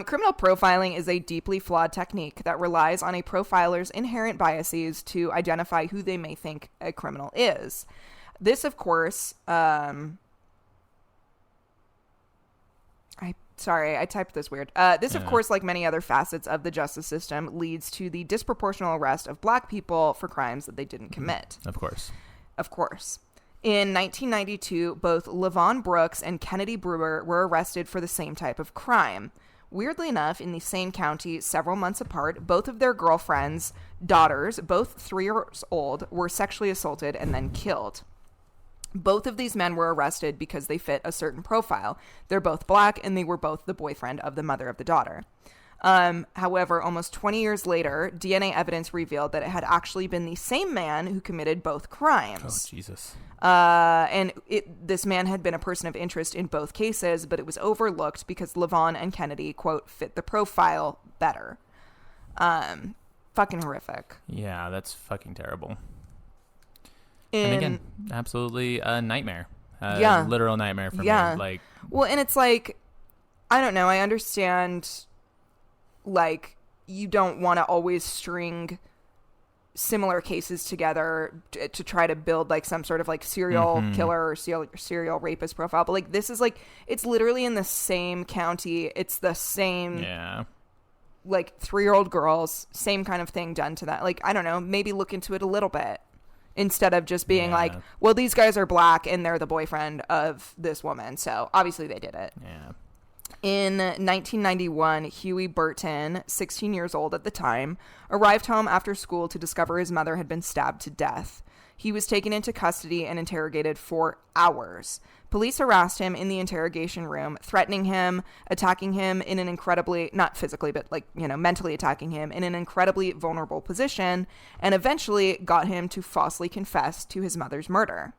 Criminal profiling is a deeply flawed technique that relies on a profiler's inherent biases to identify who they may think a criminal is. This, of course, I typed this weird. This, of course, like many other facets of the justice system, leads to the disproportional arrest of black people for crimes that they didn't commit. Of course. Of course. In 1992, both Levon Brooks and Kennedy Brewer were arrested for the same type of crime. Weirdly enough, in the same county, several months apart, both of their girlfriends' daughters, both 3 years old, were sexually assaulted and then killed. Both of these men were arrested because they fit a certain profile. They're both black, and they were both the boyfriend of the mother of the daughter. However, almost 20 years later, DNA evidence revealed that it had actually been the same man who committed both crimes. Oh, Jesus. And this man had been a person of interest in both cases, but it was overlooked because Levon and Kennedy, quote, fit the profile better. Fucking horrific. Yeah, that's fucking terrible. And again, absolutely a nightmare. Literal nightmare for me. Like, well, and it's like, I don't know. I understand, like, you don't want to always string similar cases together to try to build, like, some sort of, like, serial killer or serial rapist profile. But, like, this is, like, it's literally in the same county. It's the same, like, 3-year-old girls, same kind of thing done to that. Like, I don't know. Maybe look into it a little bit. Instead of just being like, well, these guys are black and they're the boyfriend of this woman. So obviously they did it. Yeah. In 1991, Huey Burton, 16 years old at the time, arrived home after school to discover his mother had been stabbed to death. He was taken into custody and interrogated for hours. Police harassed him in the interrogation room, threatening him, attacking him in an incredibly, not physically, but like, you know, mentally attacking him in an incredibly vulnerable position, and eventually got him to falsely confess to his mother's murder.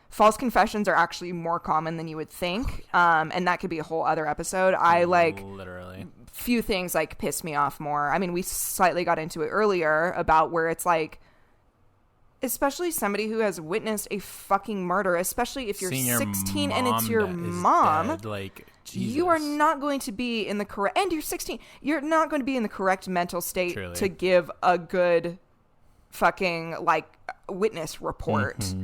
False confessions are actually more common than you would think, and that could be a whole other episode. Literally. Few things like piss me off more. I mean, we slightly got into it earlier about where it's like, especially somebody who has witnessed a fucking murder, especially if you're 16 and it's your mom, dead, like, Jesus. You are not going to be in the correct, and you're 16, you're not going to be in the correct mental state to give a good fucking, like, witness report.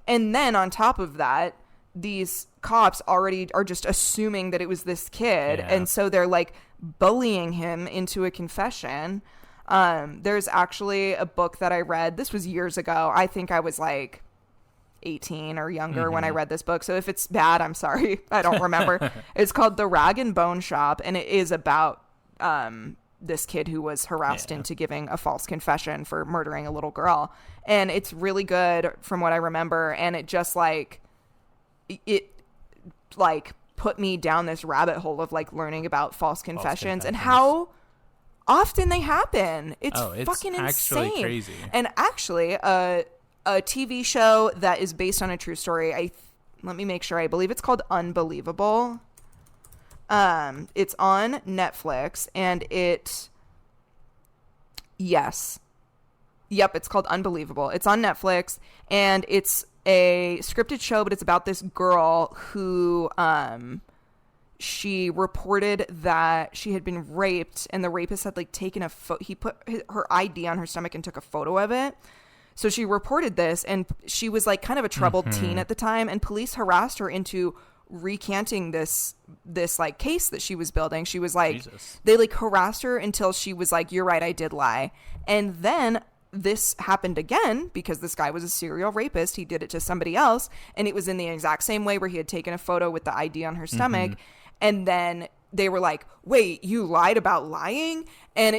And then on top of that, these cops already are just assuming that it was this kid, and so they're like bullying him into a confession. There's actually a book that I read. This was years ago. I think I was like 18 or younger when I read this book. So if it's bad, I'm sorry. I don't remember. It's called The Rag and Bone Shop, and it is about this kid who was harassed into giving a false confession for murdering a little girl. And it's really good from what I remember. And it just like, it like put me down this rabbit hole of like learning about false confessions and how often they happen. It's fucking insane. Crazy. And actually, a TV show that is based on a true story. Let me make sure. I believe it's called Unbelievable. It's on Netflix, and it's called Unbelievable. It's on Netflix, and it's a scripted show, but it's about this girl who, she reported that she had been raped, and the rapist had like taken he put her ID on her stomach and took a photo of it. So she reported this, and she was like kind of a troubled teen at the time, and police harassed her into recanting this like case that she was building. She was like, they like harassed her until she was like, you're right, I did lie. And then this happened again because this guy was a serial rapist. He did it to somebody else, and it was in the exact same way where he had taken a photo with the ID on her stomach, and then they were like, wait, you lied about lying? And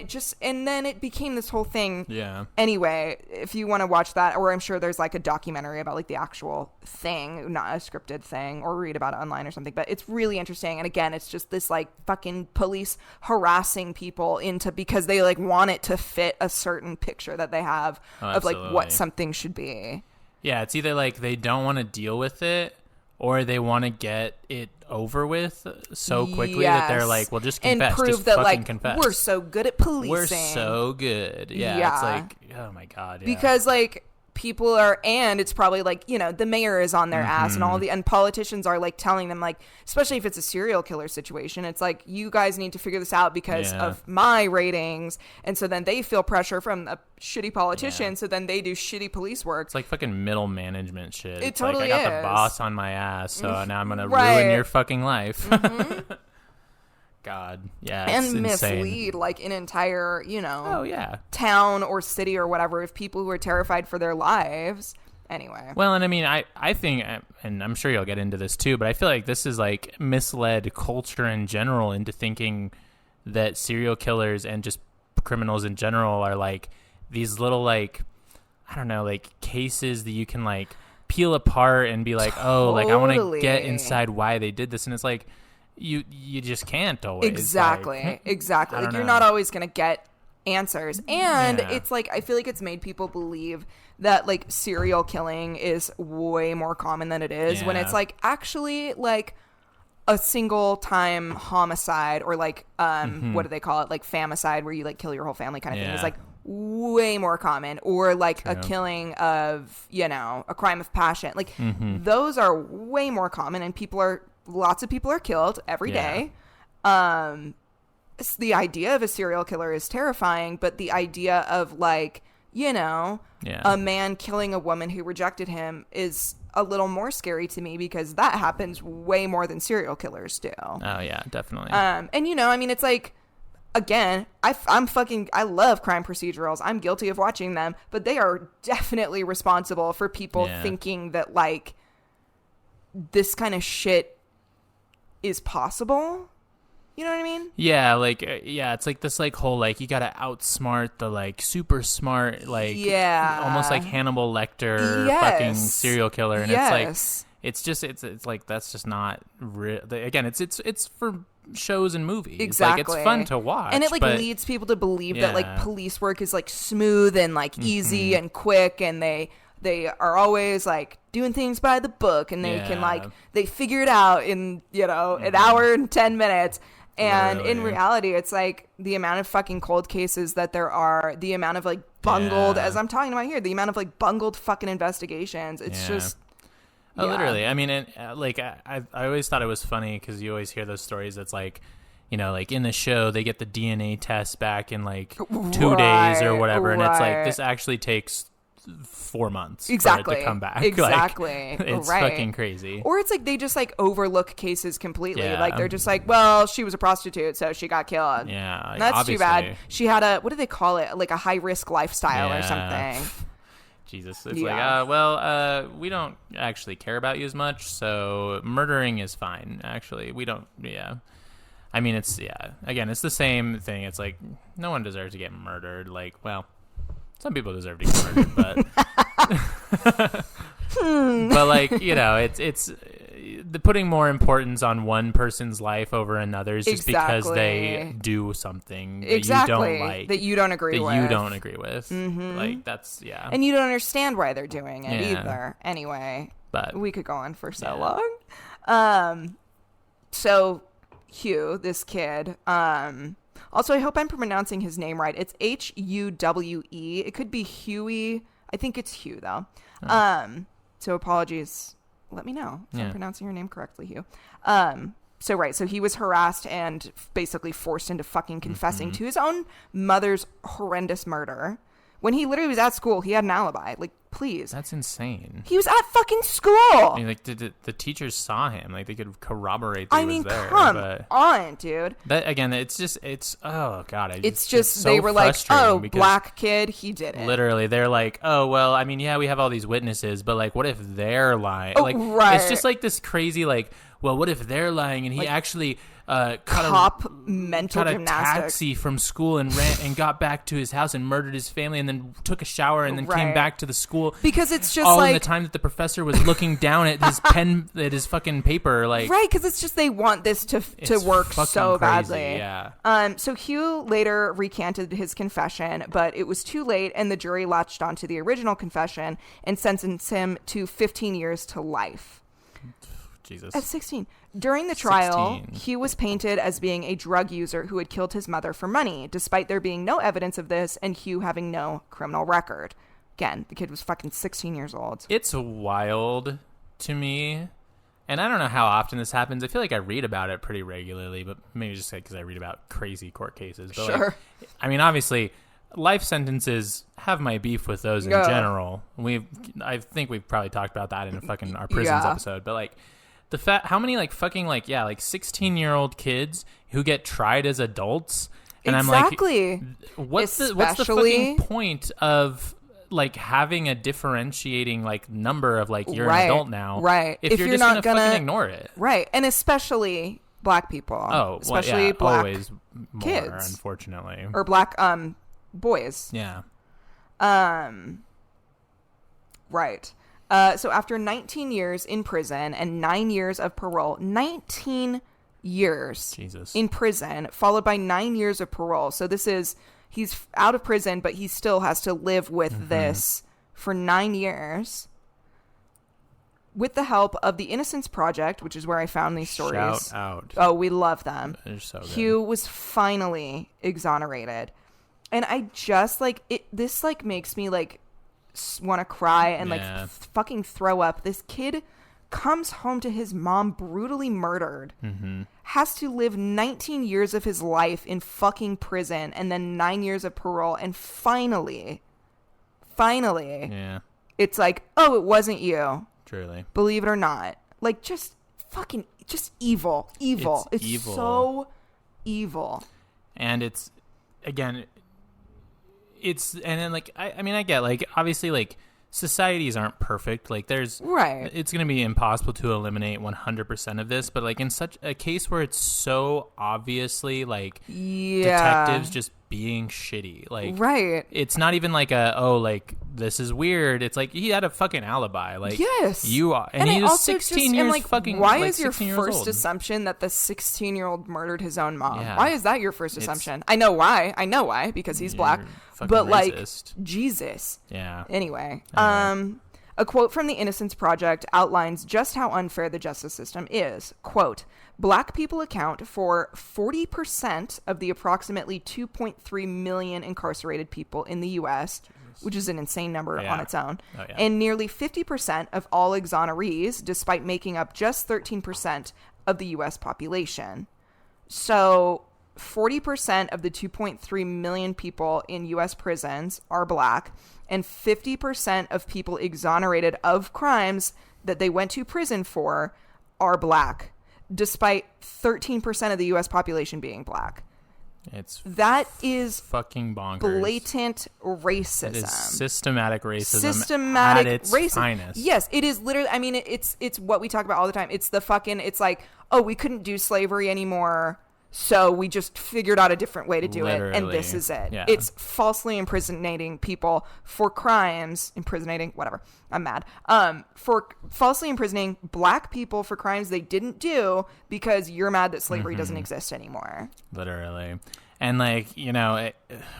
then it became this whole thing. Yeah. Anyway, if you want to watch that, or I'm sure there's like a documentary about like the actual thing, not a scripted thing, or read about it online or something, but it's really interesting. And again, it's just this like fucking police harassing people because they like want it to fit a certain picture that they have of like what something should be. Yeah. It's either like they don't want to deal with it, or they want to get it over with so quickly that they're like, well, just confess. And prove just that, fucking like, confess. we're so good at policing. We're so good. Yeah. It's like, oh my God. Yeah. Because, like, people are, and it's probably like, you know, the mayor is on their ass, and politicians are like telling them, like, especially if it's a serial killer situation, it's like, you guys need to figure this out because of my ratings. And so then they feel pressure from a shitty politician, so then they do shitty police work. It's like fucking middle management shit. It's totally like, I got the boss on my ass, so now I'm gonna ruin your fucking life. God, yeah, it's and insane. Mislead like an entire, you know, town or city or whatever of people who are terrified for their lives. Anyway, well, and I mean, I think, and I'm sure you'll get into this too, but I feel like this is like misled culture in general into thinking that serial killers and just criminals in general are like these little, like, I don't know, like cases that you can like peel apart and be like, oh, like I want to get inside why they did this, and it's like. You just can't always. Exactly. Like, exactly. Like, you're not always going to get answers. And it's like, I feel like it's made people believe that like serial killing is way more common than it is, when it's like actually like a single time homicide, or like what do they call it, like famicide, where you like kill your whole family kind of thing, is like way more common. Or like a killing of, you know, a crime of passion, like those are way more common, and lots of people are killed every day. The idea of a serial killer is terrifying, but the idea of like, you know, a man killing a woman who rejected him is a little more scary to me, because that happens way more than serial killers do. Oh yeah, definitely. And you know, I mean, it's like, again, I love crime procedurals. I'm guilty of watching them, but they are definitely responsible for people thinking that like this kind of shit is possible. You know what I mean? Yeah, like it's like this like whole like you gotta outsmart the like super smart like almost like Hannibal Lecter fucking serial killer, and it's like that's just not real. Again, it's for shows and movies. Exactly. Like, it's fun to watch, and it like leads people to believe that like police work is like smooth and like easy and quick, and they are always like doing things by the book, and they can like they figure it out in, you know, an hour and 10 minutes. And in reality, it's like the amount of fucking cold cases that there are, the amount of like bungled, as I'm talking about here, the amount of like bungled fucking investigations. It's just literally. I mean, like I always thought it was funny because you always hear those stories. It's like, you know, like in the show they get the DNA test back in like 2 days or whatever, and it's like this actually takes 4 months for it to come back. Exactly. Like, it's fucking crazy. Or it's like they just like overlook cases completely. Like they're just like, well, she was a prostitute, so she got killed. Yeah. That's obviously. too bad. She had what do they call it? Like a high risk lifestyle or something. Jesus. It's like, we don't actually care about you as much, so murdering is fine, actually. We don't, I mean, it's, again, it's the same thing. It's like, no one deserves to get murdered. Like, well, some people deserve to get murdered, but but like, you know, it's the putting more importance on one person's life over another's just because they do something that you don't like, that you don't agree with. Like, that's and you don't understand why they're doing it either. Anyway, but we could go on for so long. So Hugh, this kid, also, I hope I'm pronouncing his name right. It's Huwe. It could be Huey. I think it's Hugh, though. So apologies. Let me know if I'm pronouncing your name correctly, Hugh. So he was harassed and basically forced into fucking confessing to his own mother's horrendous murder, When he literally was at school, he had an alibi. Like, please. That's insane. He was at fucking school. I mean, like, the teachers saw him. Like, they could corroborate that he was there. Come on, dude. That, again, it's oh, God. It's just so they were like, oh, because black kid, he did it. Literally, they're like, oh, well, I mean, yeah, we have all these witnesses, but, like, what if they're lying? Oh, like, right. It's just, like, this crazy, like, well, what if they're lying and he actually caught mental a gymnastics. taxi from school and ran and got back to his house and murdered his family and then took a shower and then came back to the school because it's just all like in the time that the professor was looking down at his pen at his fucking paper, like right, because it's just they want this to work so crazy, badly. Yeah. So Hugh later recanted his confession, but it was too late, and the jury latched onto the original confession and sentenced him to 15 years to life. Jesus. At 16. During the trial, 16. Hugh was painted as being a drug user who had killed his mother for money, despite there being no evidence of this and Hugh having no criminal record. Again, the kid was fucking 16 years old. It's wild to me, and I don't know how often this happens. I feel like I read about it pretty regularly, but maybe just because I read about crazy court cases. But sure. I mean, obviously, life sentences have my beef with those in general. I think we've probably talked about that in fucking our prisons episode, but like, how many like fucking like 16-year-old kids who get tried as adults, and exactly. I'm like, what's the fucking point of like having a differentiating like number of like you're an adult now, right? If you're just not gonna fucking ignore it, right? And especially black people, especially black always more, kids, unfortunately, or black boys, right. So after 19 years in prison and 9 years of parole, 19 years in prison, followed by 9 years of parole. So he's out of prison, but he still has to live with this for 9 years. With the help of the Innocence Project, which is where I found these stories. Shout out. Oh, we love them. They're so good. Hugh was finally exonerated. And I just like it. This like makes me like want to cry and like fucking throw up. This kid comes home to his mom brutally murdered, has to live 19 years of his life in fucking prison and then 9 years of parole, and finally it's like, oh, it wasn't you, truly, believe it or not. Like, just fucking just evil. It's evil. So evil. And it's, again, it's, and then like I mean I get, like, obviously, like, societies aren't perfect, like there's it's gonna be impossible to eliminate 100% of this, but like in such a case where it's so obviously like detectives just being shitty, like it's not even like like this is weird, it's like he had a fucking alibi, like you are, and he was 16 years like, fucking why like is your first assumption that the 16-year-old murdered his own mom? Why is that your first assumption? I know why, because he's black, but racist. Like, Jesus. Anyway, a quote from the Innocence Project outlines just how unfair the justice system is. Quote, "Black people account for 40% of the approximately 2.3 million incarcerated people in the U.S., which is an insane number on its own, and nearly 50% of all exonerees, despite making up just 13% of the U.S. population." So 40% of the 2.3 million people in U.S. prisons are black, and 50% of people exonerated of crimes that they went to prison for are black, despite 13% of the U.S. population being black. That is fucking bonkers. Blatant racism. It is systematic racism at its finest. Yes, it is literally. I mean, it's what we talk about all the time. It's it's like, oh, we couldn't do slavery anymore, so we just figured out a different way to do it, and this is it. It's falsely imprisoning people for crimes, whatever. I'm mad. For falsely imprisoning black people for crimes they didn't do because you're mad that slavery doesn't exist anymore. Literally. And like, you know,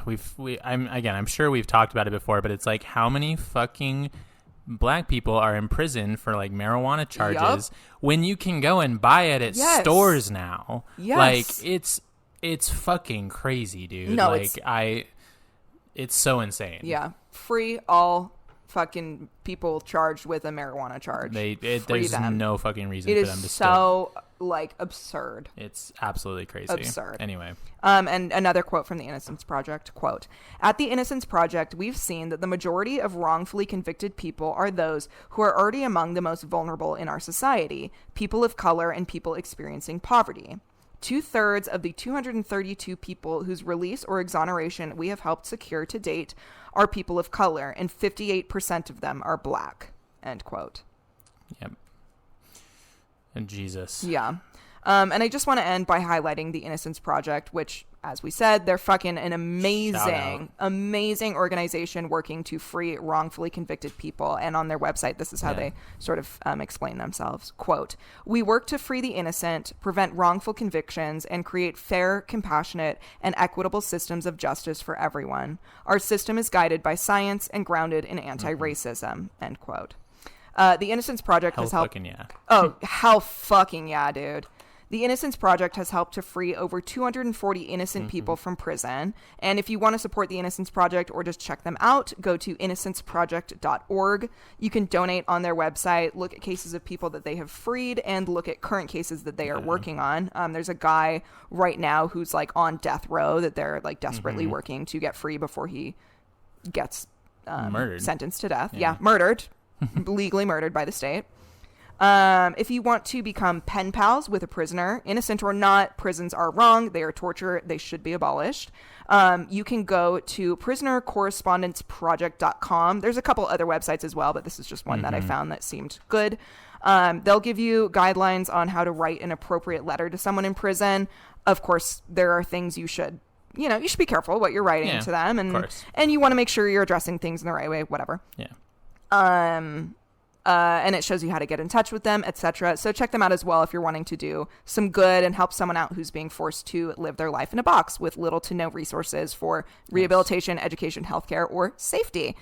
I'm sure we've talked about it before, but it's like, how many fucking black people are in prison for like marijuana charges when you can go and buy it at stores now? Like, it's fucking crazy, dude. No, like, it's so insane. Yeah. Free all fucking people charged with a marijuana charge. There's no fucking reason for them to so like absurd. It's absolutely crazy. Absurd. Anyway. And another quote from the Innocence Project, quote, "At the Innocence Project, we've seen that the majority of wrongfully convicted people are those who are already among the most vulnerable in our society, people of color and people experiencing poverty. 2/3 of the 232 people whose release or exoneration we have helped secure to date are people of color, and 58% of them are black," end quote. Yep. And Jesus. Yeah. And I just want to end by highlighting the Innocence Project, which, as we said, they're fucking an amazing organization working to free wrongfully convicted people. And on their website, this is how they sort of explain themselves. Quote, "We work to free the innocent, prevent wrongful convictions, and create fair, compassionate, and equitable systems of justice for everyone. Our system is guided by science and grounded in anti-racism," end quote. The Innocence Project has helped. Oh, hell fucking yeah, dude. The Innocence Project has helped to free over 240 innocent people from prison. And if you want to support the Innocence Project or just check them out, go to innocenceproject.org. You can donate on their website, look at cases of people that they have freed, and look at current cases that they are working on. There's a guy right now who's like on death row that they're like desperately working to get free before he gets sentenced to death. Yeah, murdered. Legally murdered by the state. If you want to become pen pals with a prisoner, innocent or not, prisons are wrong. They are torture. They should be abolished. You can go to prisonercorrespondenceproject.com. There's a couple other websites as well, but this is just one that I found that seemed good. They'll give you guidelines on how to write an appropriate letter to someone in prison. Of course, there are things you should be careful what you're writing to them. And you want to make sure you're addressing things in the right way, whatever. Yeah. And it shows you how to get in touch with them, etc. So check them out as well if you're wanting to do some good and help someone out who's being forced to live their life in a box with little to no resources for rehabilitation, education, healthcare, or safety.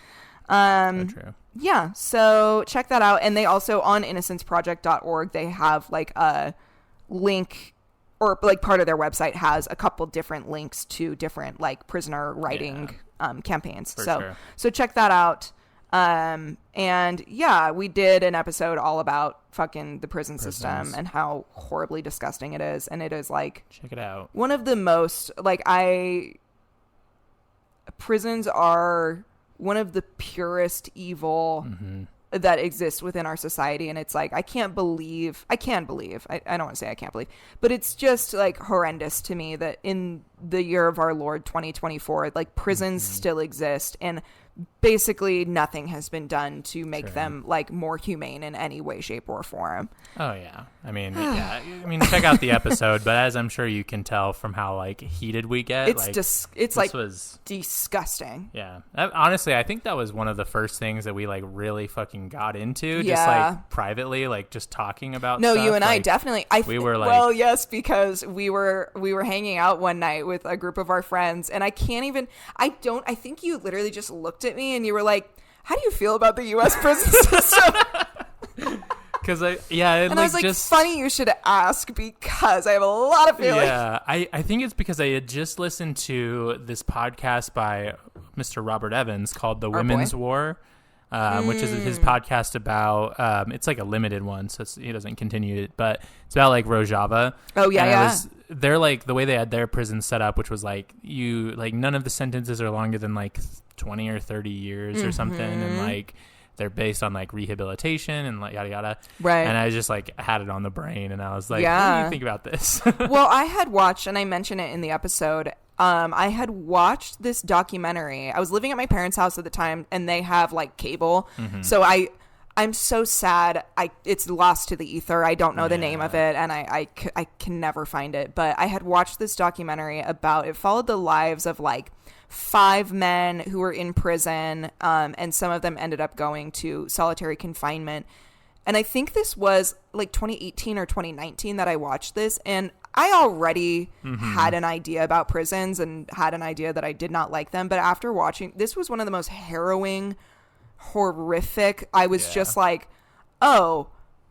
So true. Yeah, so check that out. And they also, on innocenceproject.org, they have like a link, or like part of their website has a couple different links to different like prisoner writing campaigns. So check that out. And yeah, we did an episode all about fucking the prison system and how horribly disgusting it is. And it is like, check it out. One of the most prisons are one of the purest evil that exists within our society. And it's like, I can believe, I don't want to say I can't believe, but it's just like horrendous to me that in the year of our Lord 2024, like prisons still exist and basically nothing has been done to make them like more humane in any way, shape, or form. Oh yeah. I mean, check out the episode, but as I'm sure you can tell from how like heated we get, it's like disgusting. Yeah. Honestly, I think that was one of the first things that we like really fucking got into, just like privately, like just talking about stuff. You and like, I definitely, well, yes, because we were hanging out one night with a group of our friends, and I think you literally just looked at me and you were like, how do you feel about the U.S. prison system? Because I was like, funny you should ask, because I have a lot of feelings. Yeah, I think it's because I had just listened to this podcast by Mr. Robert Evans called The Women's War, which is his podcast about, it's like a limited one, so he doesn't continue it, but it's about like Rojava. Oh, yeah, they're like, the way they had their prison set up, which was like, none of the sentences are longer than like 20 or 30 years or something, and like they're based on like rehabilitation and like yada yada, right? And I just like had it on the brain, and I was like, what do you think about this? Well, I had watched, and I mentioned it in the episode, I had watched this documentary. I was living at my parents' house at the time, and they have like cable, so I'm so sad it's lost to the ether. I don't know the name of it, and I can never find it, but I had watched this documentary it followed the lives of like 5 men who were in prison, and some of them ended up going to solitary confinement. And I think this was like 2018 or 2019 that I watched this, and I already had an idea about prisons and had an idea that I did not like them. But after watching, this was one of the most harrowing, horrific. I was just like, oh,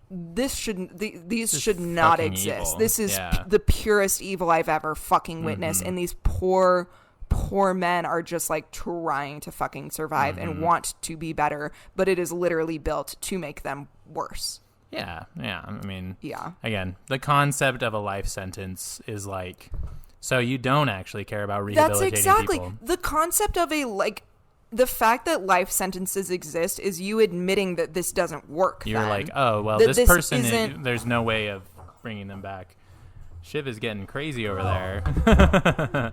these should not exist. Evil. This is the purest evil I've ever fucking witnessed. And these poor men are just like trying to fucking survive and want to be better, but it is literally built to make them worse. Yeah. I mean, yeah. Again, the concept of a life sentence is like, so you don't actually care about rehabilitating That's exactly people. the concept of the fact that life sentences exist is you admitting that this doesn't work. You're then. like, oh, well, That this person, there's no way of bringing them back. Shiv is getting crazy over there.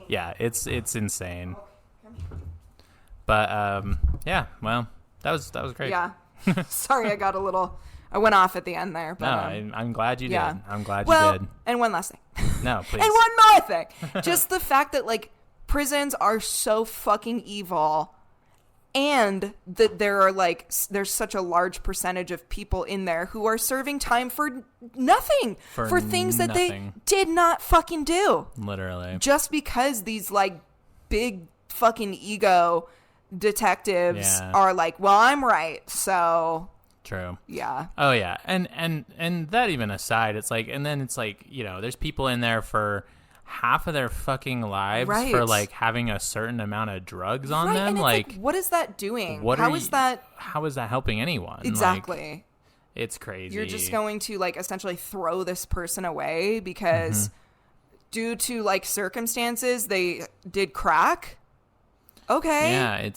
Yeah, it's insane. But yeah, well, that was great. Yeah. Sorry, I went off at the end there. But, no, I'm glad you did. I'm glad you did. And one last thing. No, please. And one more thing. Just the fact that like prisons are so fucking evil, and that there's such a large percentage of people in there who are serving time for nothing, for things that they did not fucking do. Literally. Just because these like big fucking ego detectives are like, well, I'm right, so true. Yeah. Oh yeah. And that even aside, it's like, and then it's like, you know, there's people in there for half of their fucking lives for like having a certain amount of drugs on them. And it's like, what is that doing? How is that helping anyone? Exactly. Like, it's crazy. You're just going to like essentially throw this person away because due to like circumstances they did crack. Okay. Yeah,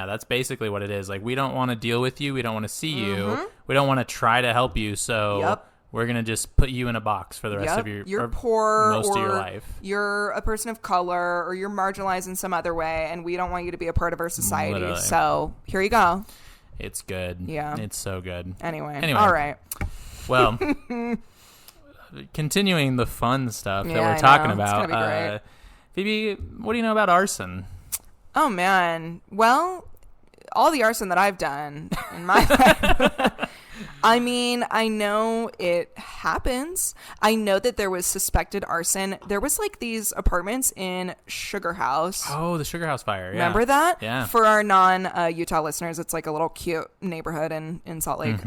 that's basically what it is. Like, we don't want to deal with you. We don't want to see you. We don't want to try to help you. So we're going to just put you in a box for the rest of you're poor, most or of your life. You're a person of color, or you're marginalized in some other way, and we don't want you to be a part of our society. Literally. So here you go. It's good. Yeah. It's so good. Anyway. All right. Well, continuing the fun stuff that we're talking about. It's gonna be great. Phoebe, what do you know about arson? Oh, man. Well, all the arson that I've done in my life. I mean, I know it happens. I know that there was suspected arson. There was like these apartments in Sugar House. Oh, the Sugar House fire. Yeah. Remember that? Yeah. For our non-Utah listeners, it's like a little cute neighborhood in Salt Lake.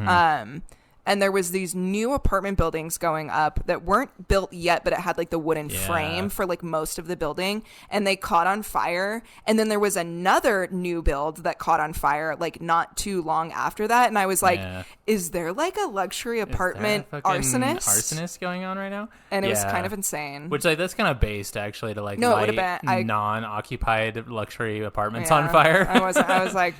And there was these new apartment buildings going up that weren't built yet, but it had like the wooden frame for like most of the building, and they caught on fire. And then there was another new build that caught on fire like not too long after that. And I was like, is there like a luxury apartment arsonist going on right now? And it was kind of insane. Which like that's kind of based actually to like non-occupied luxury apartments on fire. I was like,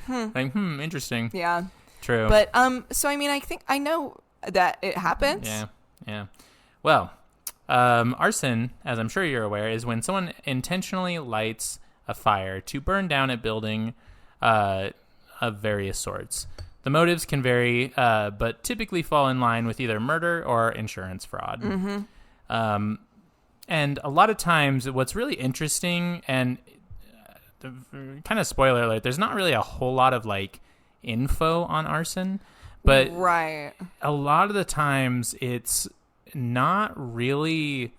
interesting. Yeah. True. But so I mean, I know that it happens. Yeah. Well, arson, as I'm sure you're aware, is when someone intentionally lights a fire to burn down a building of various sorts. The motives can vary, but typically fall in line with either murder or insurance fraud. And a lot of times, what's really interesting, and kind of spoiler alert, there's not really a whole lot of like info on arson, but a lot of the times it's not really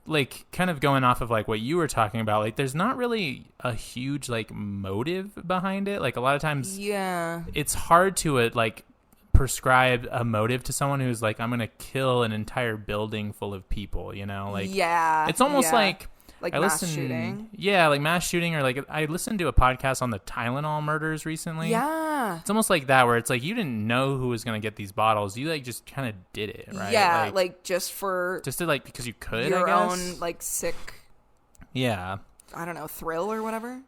like, kind of going off of like what you were talking about, like there's not really a huge like motive behind it. Like a lot of times it's hard to like prescribe a motive to someone who's like, I'm gonna kill an entire building full of people, you know, like it's almost like mass shooting. Yeah, like mass shooting, or like I listened to a podcast on the Tylenol murders recently. Yeah. It's almost like that, where it's like you didn't know who was going to get these bottles. You like just kind of did it, right? Yeah, like just to like because you could, your I guess. own like sick. Yeah. I don't know, thrill or whatever.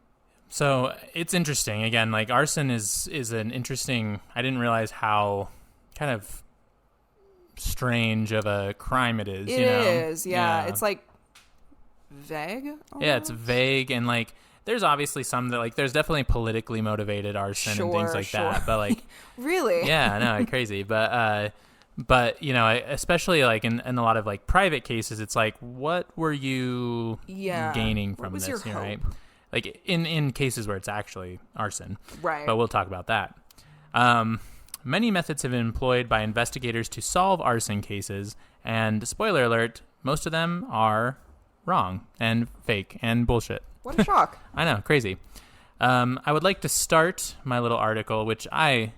So it's interesting. Again, like arson is an interesting. I didn't realize how kind of strange of a crime it is. It is, yeah. It's like vague almost? Yeah, it's vague, and like there's obviously some that like there's definitely politically motivated arson and things like that, but like really crazy, but you know, especially like in a lot of like private cases, it's like, what were you gaining from this, your hope? Right? Like in cases where it's actually arson, right? But we'll talk about that. Many methods have been employed by investigators to solve arson cases, and spoiler alert, most of them are wrong and fake and bullshit. What a shock. I know, crazy. I would like to start my little article, which I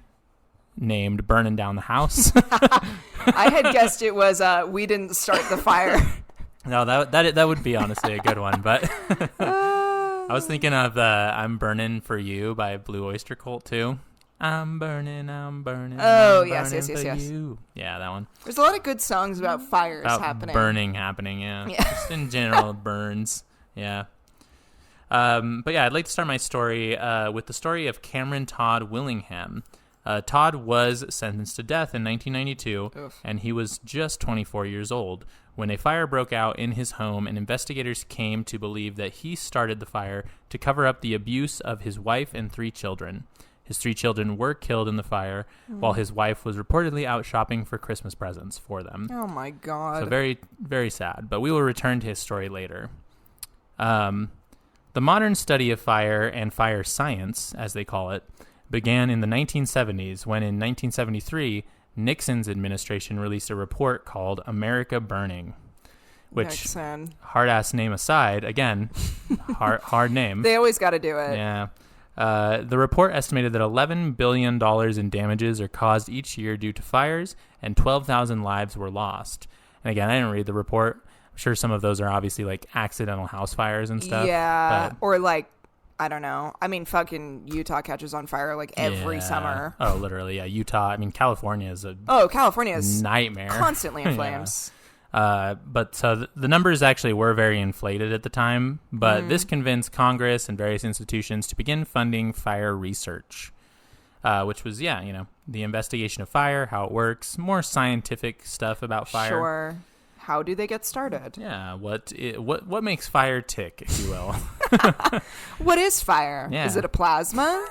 named Burning Down the House. I had guessed it was We Didn't Start the Fire. No, that would be honestly a good one, but I was thinking of I'm Burning for You by Blue Oyster Cult too. I'm burning. Oh, I'm yes, burning for yes. you. Yeah, that one. There's a lot of good songs about fires happening. Burning happening, yeah. Just in general, burns. Yeah. But yeah, I'd like to start my story with the story of Cameron Todd Willingham. Todd was sentenced to death in 1992, and he was just 24 years old when a fire broke out in his home, and investigators came to believe that he started the fire to cover up the abuse of his wife and 3 children. His 3 children were killed in the fire, while his wife was reportedly out shopping for Christmas presents for them. Oh, my God. So very, very sad, but we will return to his story later. The modern study of fire and fire science, as they call it, began in the 1970s when in 1973, Nixon's administration released a report called America Burning, which, hard-ass name aside, again, hard name. They always got to do it. Yeah. The report estimated that $11 billion in damages are caused each year due to fires, and 12,000 lives were lost. And again, I didn't read the report. I'm sure some of those are obviously like accidental house fires and stuff. Yeah, or like, I don't know. I mean, fucking Utah catches on fire like every summer. Oh, literally, yeah. Utah. I mean, California is California is nightmare. Constantly in flames. But so the numbers actually were very inflated at the time, but this convinced Congress and various institutions to begin funding fire research, which was, the investigation of fire, how it works, more scientific stuff about fire. Sure. How do they get started? Yeah. What makes fire tick, if you will? What is fire? Yeah. Is it a plasma?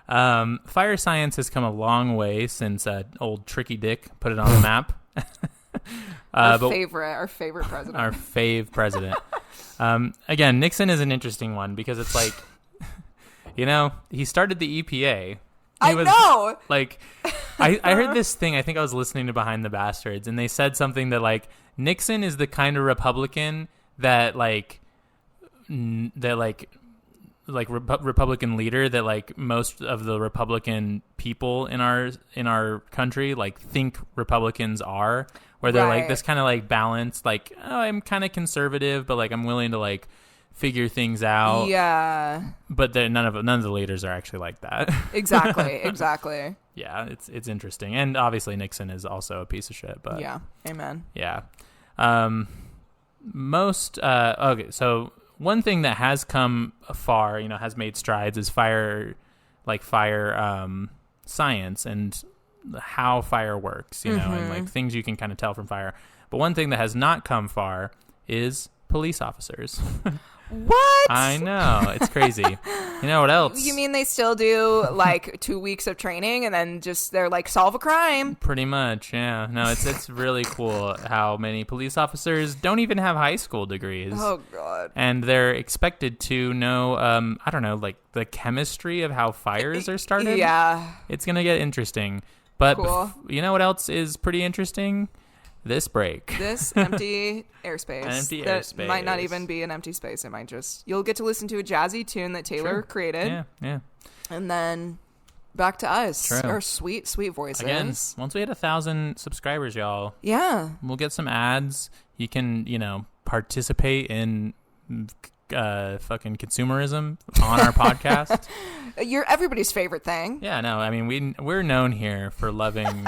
Fire science has come a long way since old Tricky Dick put it on the map. Our favorite president. Our fave president. Again, Nixon is an interesting one because it's like, he started the EPA. I know. Like, I heard this thing. I think I was listening to Behind the Bastards, and they said something that like Nixon is the kind of Republican that Republican leader that like most of the Republican people in our country like think Republicans are, where they're like this kind of like balanced, like, oh, I'm kind of conservative, but like I'm willing to like figure things out. Yeah. But none of the leaders are actually like that. Exactly. Yeah, it's interesting, and obviously Nixon is also a piece of shit. But yeah, amen. Yeah. Okay, so one thing that has come far, has made strides is fire science and how fire works, and like things you can kind of tell from fire. But one thing that has not come far is police officers. What? I know. It's crazy. You know what else? You mean they still do like 2 weeks of training and then they're like, solve a crime? Pretty much, yeah. No, it's really cool how many police officers don't even have high school degrees. Oh, God. And they're expected to know, I don't know, like the chemistry of how fires are started. Yeah. It's going to get interesting. But cool. You know what else is pretty interesting? This break. This empty airspace. An empty that airspace. Might not even be an empty space. It might you'll get to listen to a jazzy tune that Taylor created. Yeah. And then back to us. True. Our sweet, sweet voices. Again, once we hit 1,000 subscribers, y'all. Yeah. We'll get some ads. You can, participate in fucking consumerism on our podcast. You're everybody's favorite thing. Yeah, no, I mean, we're known here for loving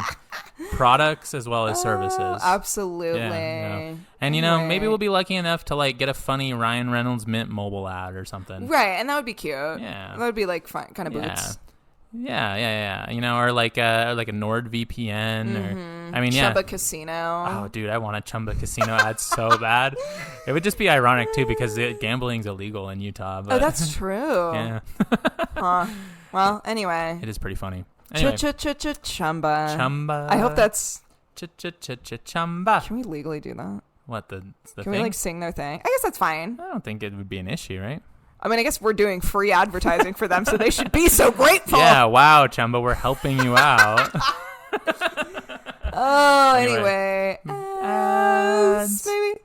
products as well as services. Absolutely. Yeah, no. And, maybe we'll be lucky enough to, like, get a funny Ryan Reynolds Mint mobile ad or something. Right, and that would be cute. Yeah. That would be, like, fun, kind of boots. Yeah. Or like a NordVPN or, I mean, yeah. Chumba Casino. Oh, dude, I want a Chumba Casino ad so bad. It would just be ironic, too, because gambling's illegal in Utah. But, oh, that's true. Yeah. Huh. Well, anyway. It is pretty funny. Anyway. Chumba. Chumba. I hope that's... Chumba. Can we legally do that? What, the Can thing? we, like, sing their thing? I guess that's fine. I don't think it would be an issue, right? I mean, I guess we're doing free advertising for them, so they should be so grateful. Yeah, wow, Chumba, we're helping you out. Oh, anyway. Ads, maybe.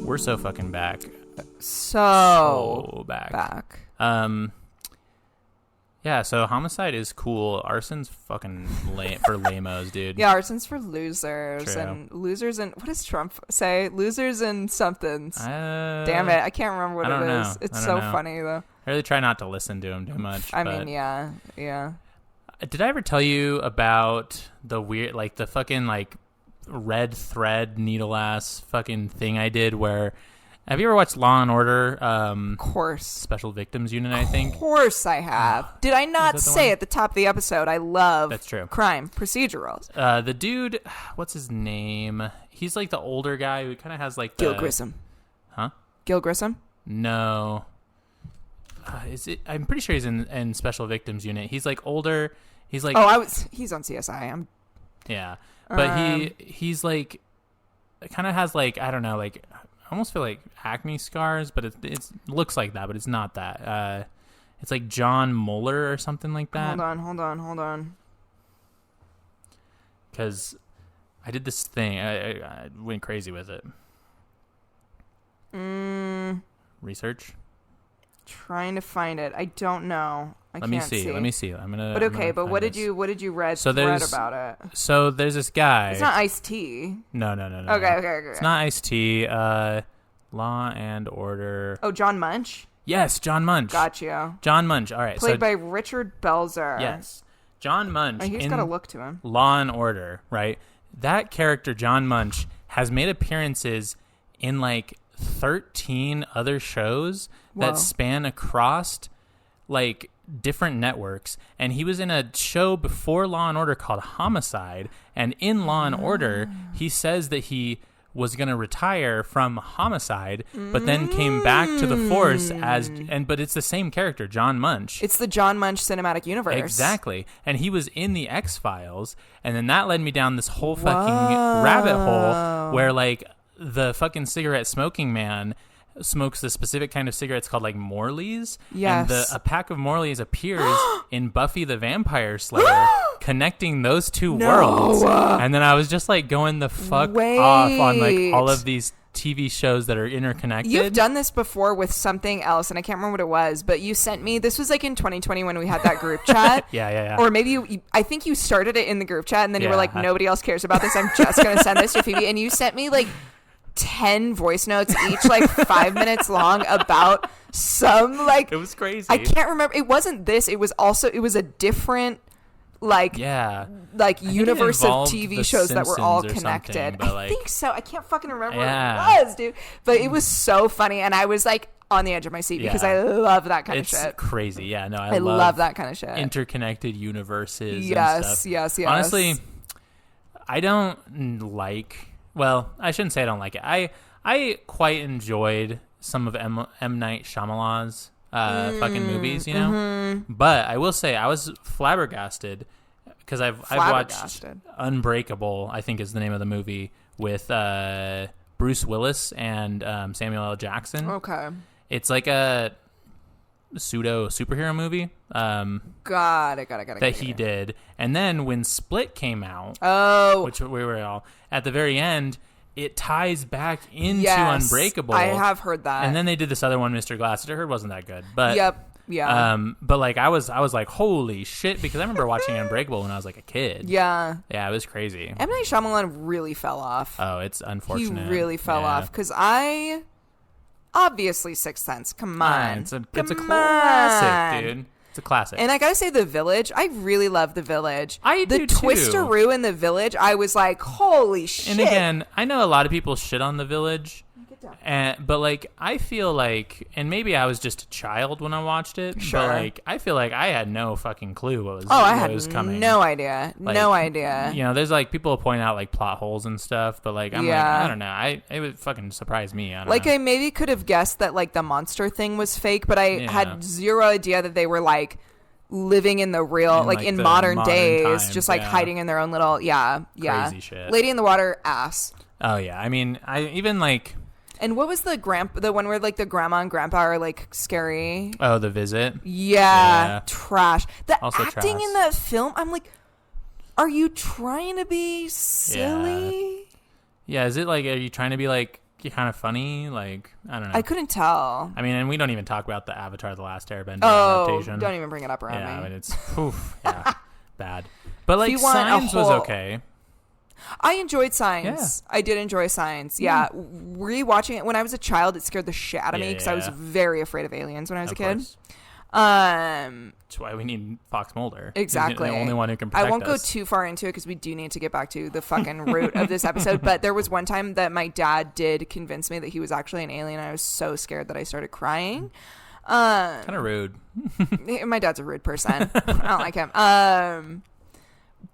We're so fucking back. So back. Yeah, so Homicide is cool. Arson's fucking lame for lamos, dude. Yeah, Arson's for losers. True. And losers and... What does Trump say? Losers and somethings. Damn it. I can't remember what it is. It's so funny, though. I really try not to listen to him too much. I mean, yeah. Did I ever tell you about the weird, like, the fucking, like, red thread needle-ass fucking thing I did where... Have you ever watched Law and Order? Of course. Special Victims Unit, I think. Of course I have. Did I not say at the top of the episode I love That's true. crime procedurals? The dude, what's his name? He's like the older guy who kind of has like the... Gil Grissom. Huh? Gil Grissom? No. Is it? I'm pretty sure he's in Special Victims Unit. He's like older. He's like... He's on CSI. Yeah. But he's like... kind of has like, I don't know, like... I almost feel like acne scars, but it looks like that, but it's not that. It's like John Mueller or something like that. Hold on. Because I did this thing. I went crazy with it. Research? Trying to find it. I don't know. Let me see. I'm gonna. But okay, but what did you read about it? So there's this guy. It's not Ice-T. No. Okay. It's not Ice-T. Law and Order. Oh, John Munch? Yes, John Munch. Got you. John Munch. All right. Played by Richard Belzer. Yes. John Munch. Oh, he's got a look to him. Law and Order, right? That character, John Munch, has made appearances in like 13 other shows that span across like different networks, and he was in a show before Law and Order called Homicide, and in Law and Order he says that he was going to retire from Homicide, but then came back to the force but it's the same character, John Munch. It's the John Munch cinematic universe. Exactly. And he was in the X-Files, and then that led me down this whole fucking rabbit hole where like the fucking cigarette smoking man smokes the specific kind of cigarettes called like Morley's. Yes. And a pack of Morley's appears in Buffy the Vampire Slayer, connecting those two worlds. And then I was just like going the fuck off on like all of these TV shows that are interconnected. You've done this before with something else, and I can't remember what it was, but you sent me, this was like in 2020 when we had that group chat. Yeah. Or maybe I think you started it in the group chat, and then you were like, nobody else cares about this. I'm just going to send this to Phoebe. And you sent me like 10 voice notes, each like 5 minutes long, about some like... It was crazy. I can't remember. It wasn't this. It was a different... like universe of TV shows that were all connected. I think so. I can't fucking remember what it was, dude. But it was so funny, and I was like on the edge of my seat because I love that kind of shit. It's crazy. Yeah, no, I love that kind of shit. Interconnected universes. Yes. Honestly, I don't like. Well, I shouldn't say I don't like it. I quite enjoyed some of M. Night Shyamalan's fucking movies, you know. Mm-hmm. But I will say I was flabbergasted because I've watched Unbreakable, I think is the name of the movie, with Bruce Willis and Samuel L. Jackson. Okay. It's like a pseudo superhero movie. Got it. That he did. And then when Split came out, which we were all at the very end, it ties back into Unbreakable. I have heard that. And then they did this other one, Mr. Glass, which I heard wasn't that good. But yeah. But like I was like, holy shit, because I remember watching Unbreakable when I was like a kid. Yeah, it was crazy. M. Night Shyamalan really fell off. Oh, it's unfortunate. He really fell off because obviously Sixth Sense. Come on, it's a classic, dude. It's a classic. And I gotta say, The Village, I really love The Village. I do too. The twisteroo in The Village, I was like, holy shit. And again, I know a lot of people shit on The Village. But like I feel like, and maybe I was just a child when I watched it, but like I feel like I had no fucking clue what was coming. No idea. Like, no idea. You know, there's like people point out like plot holes and stuff, but like I'm like, I don't know. It would fucking surprise me. I don't know. I maybe could have guessed that like the monster thing was fake, but I had zero idea that they were like living in the real, like in modern days, times, just like hiding in their own little crazy shit. Lady in the Water, ass. Oh yeah, I mean, I even like. And what was the one where like the grandma and grandpa are like scary? Oh, The Visit. Yeah. Trash. The also acting trash. in that film, I'm like, are you trying to be silly? Yeah. Is it like, are you trying to be like kind of funny? Like, I don't know. I couldn't tell. I mean, and we don't even talk about the Avatar: The Last Airbender adaptation. Don't even bring it up around me. Yeah, I mean, it's bad. But like, Signs was okay. I enjoyed Signs. Yeah. I did enjoy Signs. Yeah. Rewatching it when I was a child, it scared the shit out of me because I was very afraid of aliens when I was a kid. That's why we need Fox Mulder. Exactly. He's the only one who can protect us. I won't go too far into it because we do need to get back to the fucking root of this episode. But there was one time that my dad did convince me that he was actually an alien. I was so scared that I started crying. Kind of rude. My dad's a rude person. I don't like him.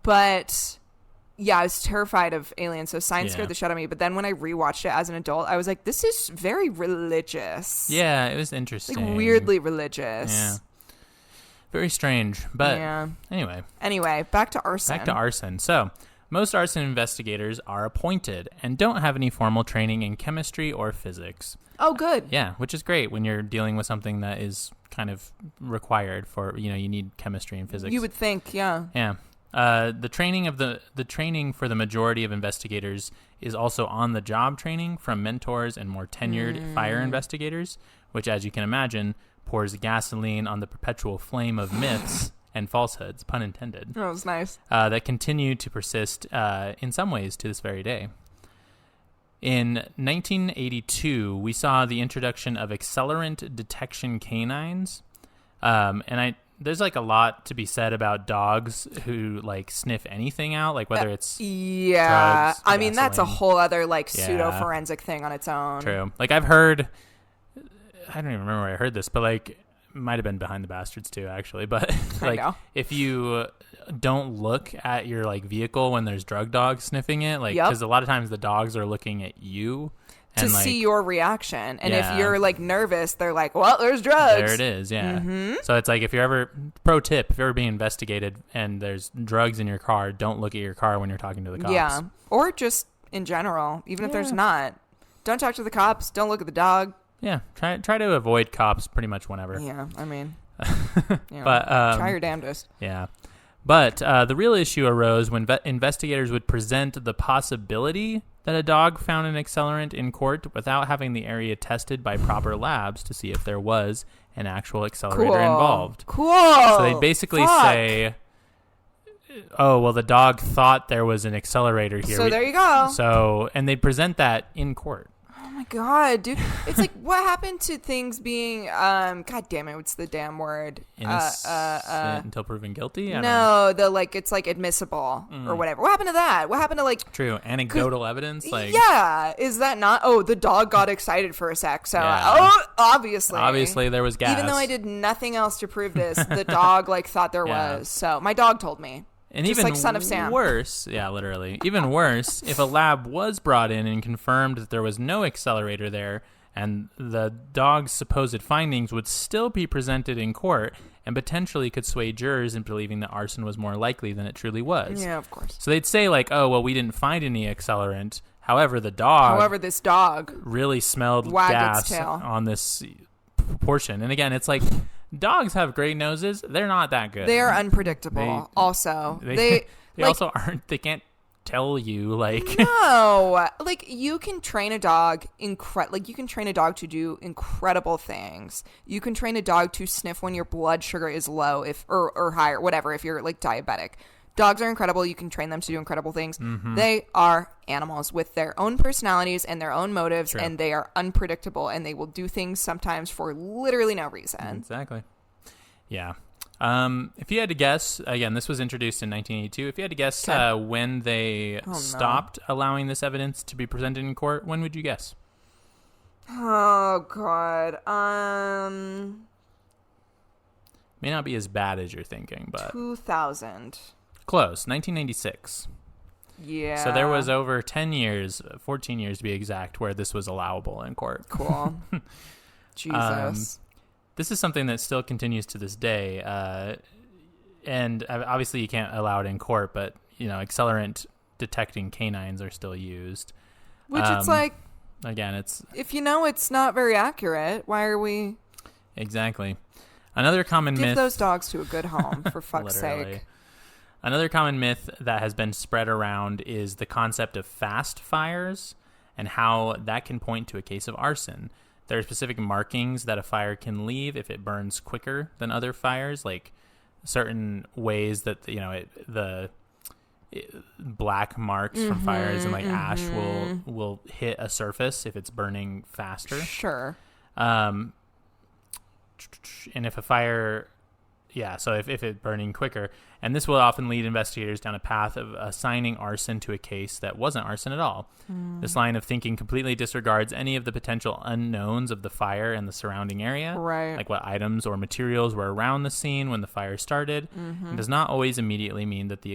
But yeah, I was terrified of aliens. So Signs scared the shit out of me. But then when I rewatched it as an adult, I was like, this is very religious. Yeah, it was interesting. Like weirdly religious. Yeah. Very strange. But anyway, back to arson. So most arson investigators are appointed and don't have any formal training in chemistry or physics. Oh, good. Yeah, which is great when you're dealing with something that is kind of required for, you need chemistry and physics. You would think, yeah. Yeah. The training for the majority of investigators is also on-the-job training from mentors and more tenured fire investigators, which, as you can imagine, pours gasoline on the perpetual flame of myths and falsehoods, pun intended. That was nice. That continue to persist in some ways to this very day. In 1982, we saw the introduction of accelerant detection canines, there's like a lot to be said about dogs who like sniff anything out, like whether it's drugs, I mean, that's a whole other like pseudo forensic thing on its own. True. Like I've heard, I don't even remember where I heard this, but like it might have been Behind the Bastards too, actually. But like if you don't look at your like vehicle when there's drug dogs sniffing it, like because a lot of times the dogs are looking at you. To see your reaction. And if you're like nervous, they're like, well, there's drugs. There it is, yeah. Mm-hmm. So it's like if you're ever, pro tip, if you're ever being investigated and there's drugs in your car, don't look at your car when you're talking to the cops. Yeah. Or just in general, even if there's not. Don't talk to the cops. Don't look at the dog. Yeah. Try to avoid cops pretty much whenever. Yeah, I mean. But try your damnedest. Yeah. But the real issue arose when investigators would present the possibility that a dog found an accelerant in court without having the area tested by proper labs to see if there was an actual accelerator involved. Cool. So they'd basically say, oh, well, the dog thought there was an accelerator here. So there you go. And they'd present that in court. Oh my God, dude. It's like, what happened to things being, God damn it, what's the damn word? Innocent until proven guilty? It's like admissible or whatever. What happened to that? What happened to like... True, anecdotal evidence? Like yeah, is that not... Oh, the dog got excited for a sec, so... obviously. Obviously there was gas. Even though I did nothing else to prove this, the dog like thought there was. So my dog told me. And just even like Son of Sam. Worse, literally. Even worse, if a lab was brought in and confirmed that there was no accelerator there, and the dog's supposed findings would still be presented in court and potentially could sway jurors into believing that arson was more likely than it truly was. Yeah, of course. So they'd say like, oh, well, we didn't find any accelerant. However, this dog really smelled gas on this portion. And again, it's like... Dogs have great noses. They're not that good. They are unpredictable. They also aren't. They can't tell you like. No, like you can train a dog you can train a dog to do incredible things. You can train a dog to sniff when your blood sugar is low, or high or whatever. If you're like diabetic. Dogs are incredible. You can train them to do incredible things. Mm-hmm. They are animals with their own personalities and their own motives, and they are unpredictable, and they will do things sometimes for literally no reason. Exactly. Yeah. If you had to guess, again, this was introduced in 1982. If you had to guess when they stopped allowing this evidence to be presented in court, when would you guess? Oh, God. May not be as bad as you're thinking, but... 2000. Close. 1996. Yeah. So there was over 10 years, 14 years to be exact, where this was allowable in court. Cool. Jesus. This is something that still continues to this day. And obviously you can't allow it in court, but, accelerant detecting canines are still used. Which it's like... Again, it's... If it's not very accurate, why are we... Exactly. Another common myth... Give those dogs to a good home, for fuck's sake. Another common myth that has been spread around is the concept of fast fires. and how that can point to a case of arson. There are specific markings that a fire can leave if it burns quicker than other fires, like certain ways that the black marks from fires and like ash will hit a surface if it's burning faster. Sure. And if a fire, so if it's burning quicker, and this will often lead investigators down a path of assigning arson to a case that wasn't arson at all. This line of thinking completely disregards any of the potential unknowns of the fire and the surrounding area, right? Like what items or materials were around the scene when the fire started. It does not always immediately mean that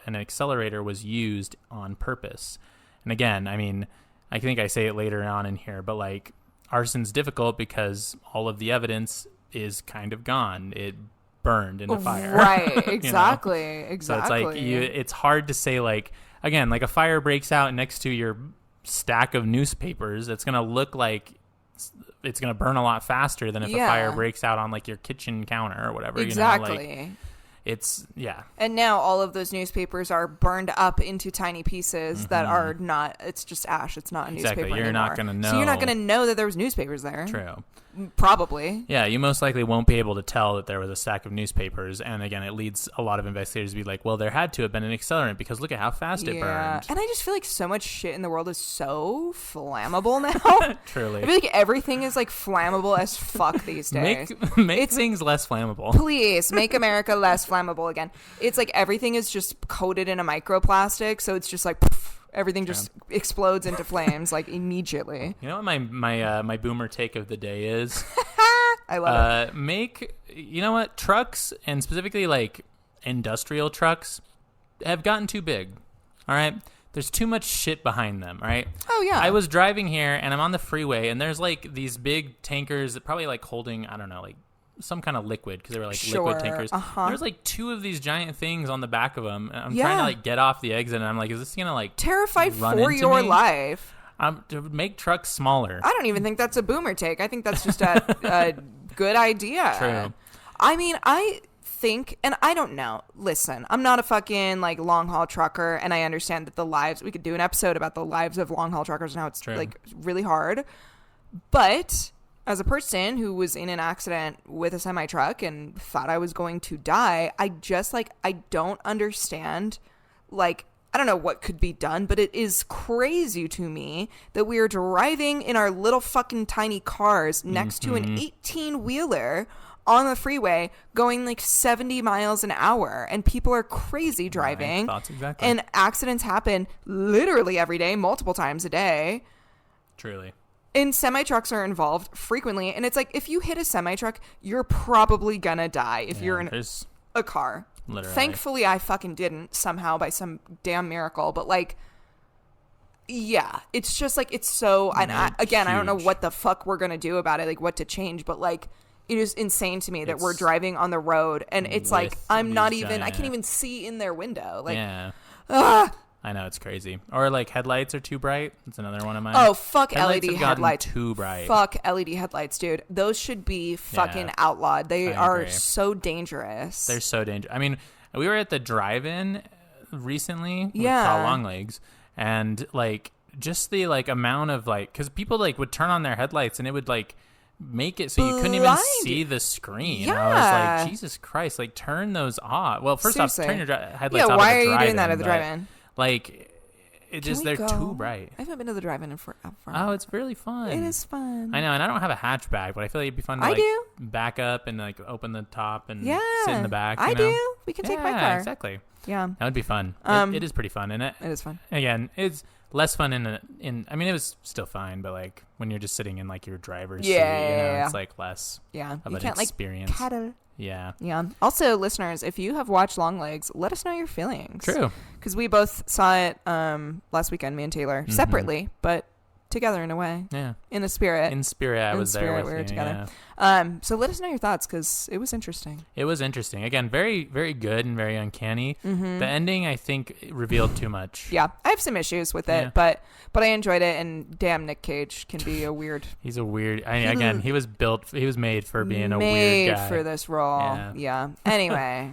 an accelerator was used on purpose. And again, I mean, I think I say it later on in here, but like arson's difficult because all of the evidence is kind of gone. It burned in a fire. Right, exactly. Exactly. So it's like it's hard to say, like, again, like a fire breaks out next to your stack of newspapers, it's going to look like it's going to burn a lot faster than if a fire breaks out on like your kitchen counter or whatever. Exactly. It's, And now all of those newspapers are burned up into tiny pieces that are not, it's just ash. It's not a newspaper anymore. You're not going to know. So you're not going to know that there was newspapers there. True. Probably. Yeah, you most likely won't be able to tell that there was a stack of newspapers. And again, it leads a lot of investigators to be like, well, there had to have been an accelerant because look at how fast it burned. And I just feel like so much shit in the world is so flammable now. Truly. I feel like everything is like flammable as fuck these days. Make things less flammable. Please make America less flammable again. It's like everything is just coated in a microplastic, so it's just like poof, everything just explodes into flames like immediately. You know what my boomer take of the day is? I love it. You know what? Trucks, and specifically like industrial trucks, have gotten too big. All right? There's too much shit behind them, right? Oh, yeah. I was driving here, and I'm on the freeway, and there's like these big tankers that probably like holding, I don't know, like some kind of liquid, because they were like liquid tankers. There's like two of these giant things on the back of them. And I'm trying to like get off the exit, and I'm like, is this gonna like terrified run for into your me? life? To make trucks smaller. I don't even think that's a boomer take. I think that's just a good idea. True. I mean, I think, and I don't know. Listen, I'm not a fucking like long haul trucker, and I understand that we could do an episode about the lives of long haul truckers and how it's like really hard. But as a person who was in an accident with a semi truck and thought I was going to die, I don't understand, like, I don't know what could be done, but it is crazy to me that we are driving in our little fucking tiny cars next to an 18-wheeler on the freeway going like 70 miles an hour, and people are crazy driving. Thoughts exactly. And accidents happen literally every day, multiple times a day. Truly. And semi-trucks are involved frequently, and it's like if you hit a semi-truck, you're probably gonna die if you're in a car. Literally. Thankfully, I fucking didn't somehow by some damn miracle, but like, yeah, it's just like, it's so, and I don't know what the fuck we're gonna do about it, like what to change, but like, it is insane to me that we're driving on the road, and it's like, I can't even see in their window. Like, I know, it's crazy. Or like headlights are too bright. That's another one of mine. Oh, fuck headlights LED headlights. Too bright. Fuck LED headlights, dude. Those should be fucking outlawed. They are so dangerous. They're so dangerous. I mean, we were at the drive-in recently with Saw Longlegs, and like just the like amount of like, because people like would turn on their headlights and it would like make it so you couldn't even see the screen. Yeah. I was like, Jesus Christ, like turn those off. Well, first off, turn your headlights off. Why at the are you drive-in, doing that at the drive-in? Like, they're too bright. I haven't been to the drive-in in forever. Oh, it's really fun. It is fun. I know, and I don't have a hatchback, but I feel like it'd be fun to like back up and like open the top and sit in the back. I do. We can take my car. Exactly. Yeah, that would be fun. It is pretty fun, and it is fun. Again, it's less fun in. I mean, it was still fine, but like when you're just sitting in like your driver's seat, it's like less. Yeah, of you an can't experience. Like cuddle. Yeah. Yeah. Also, listeners, if you have watched Longlegs, let us know your feelings. True. Because we both saw it last weekend, me and Taylor, separately, but together in a way. Yeah. In the spirit. In spirit, I was there with we were you. together. Yeah. So let us know your thoughts, because it was interesting. It was interesting. Again, very, very good and very uncanny. The ending, I think, revealed too much. Yeah. I have some issues with it, but I enjoyed it, and damn, Nick Cage can be a weird... He's a weird... again, he was made for being a weird guy. Made for this role. Yeah. Anyway.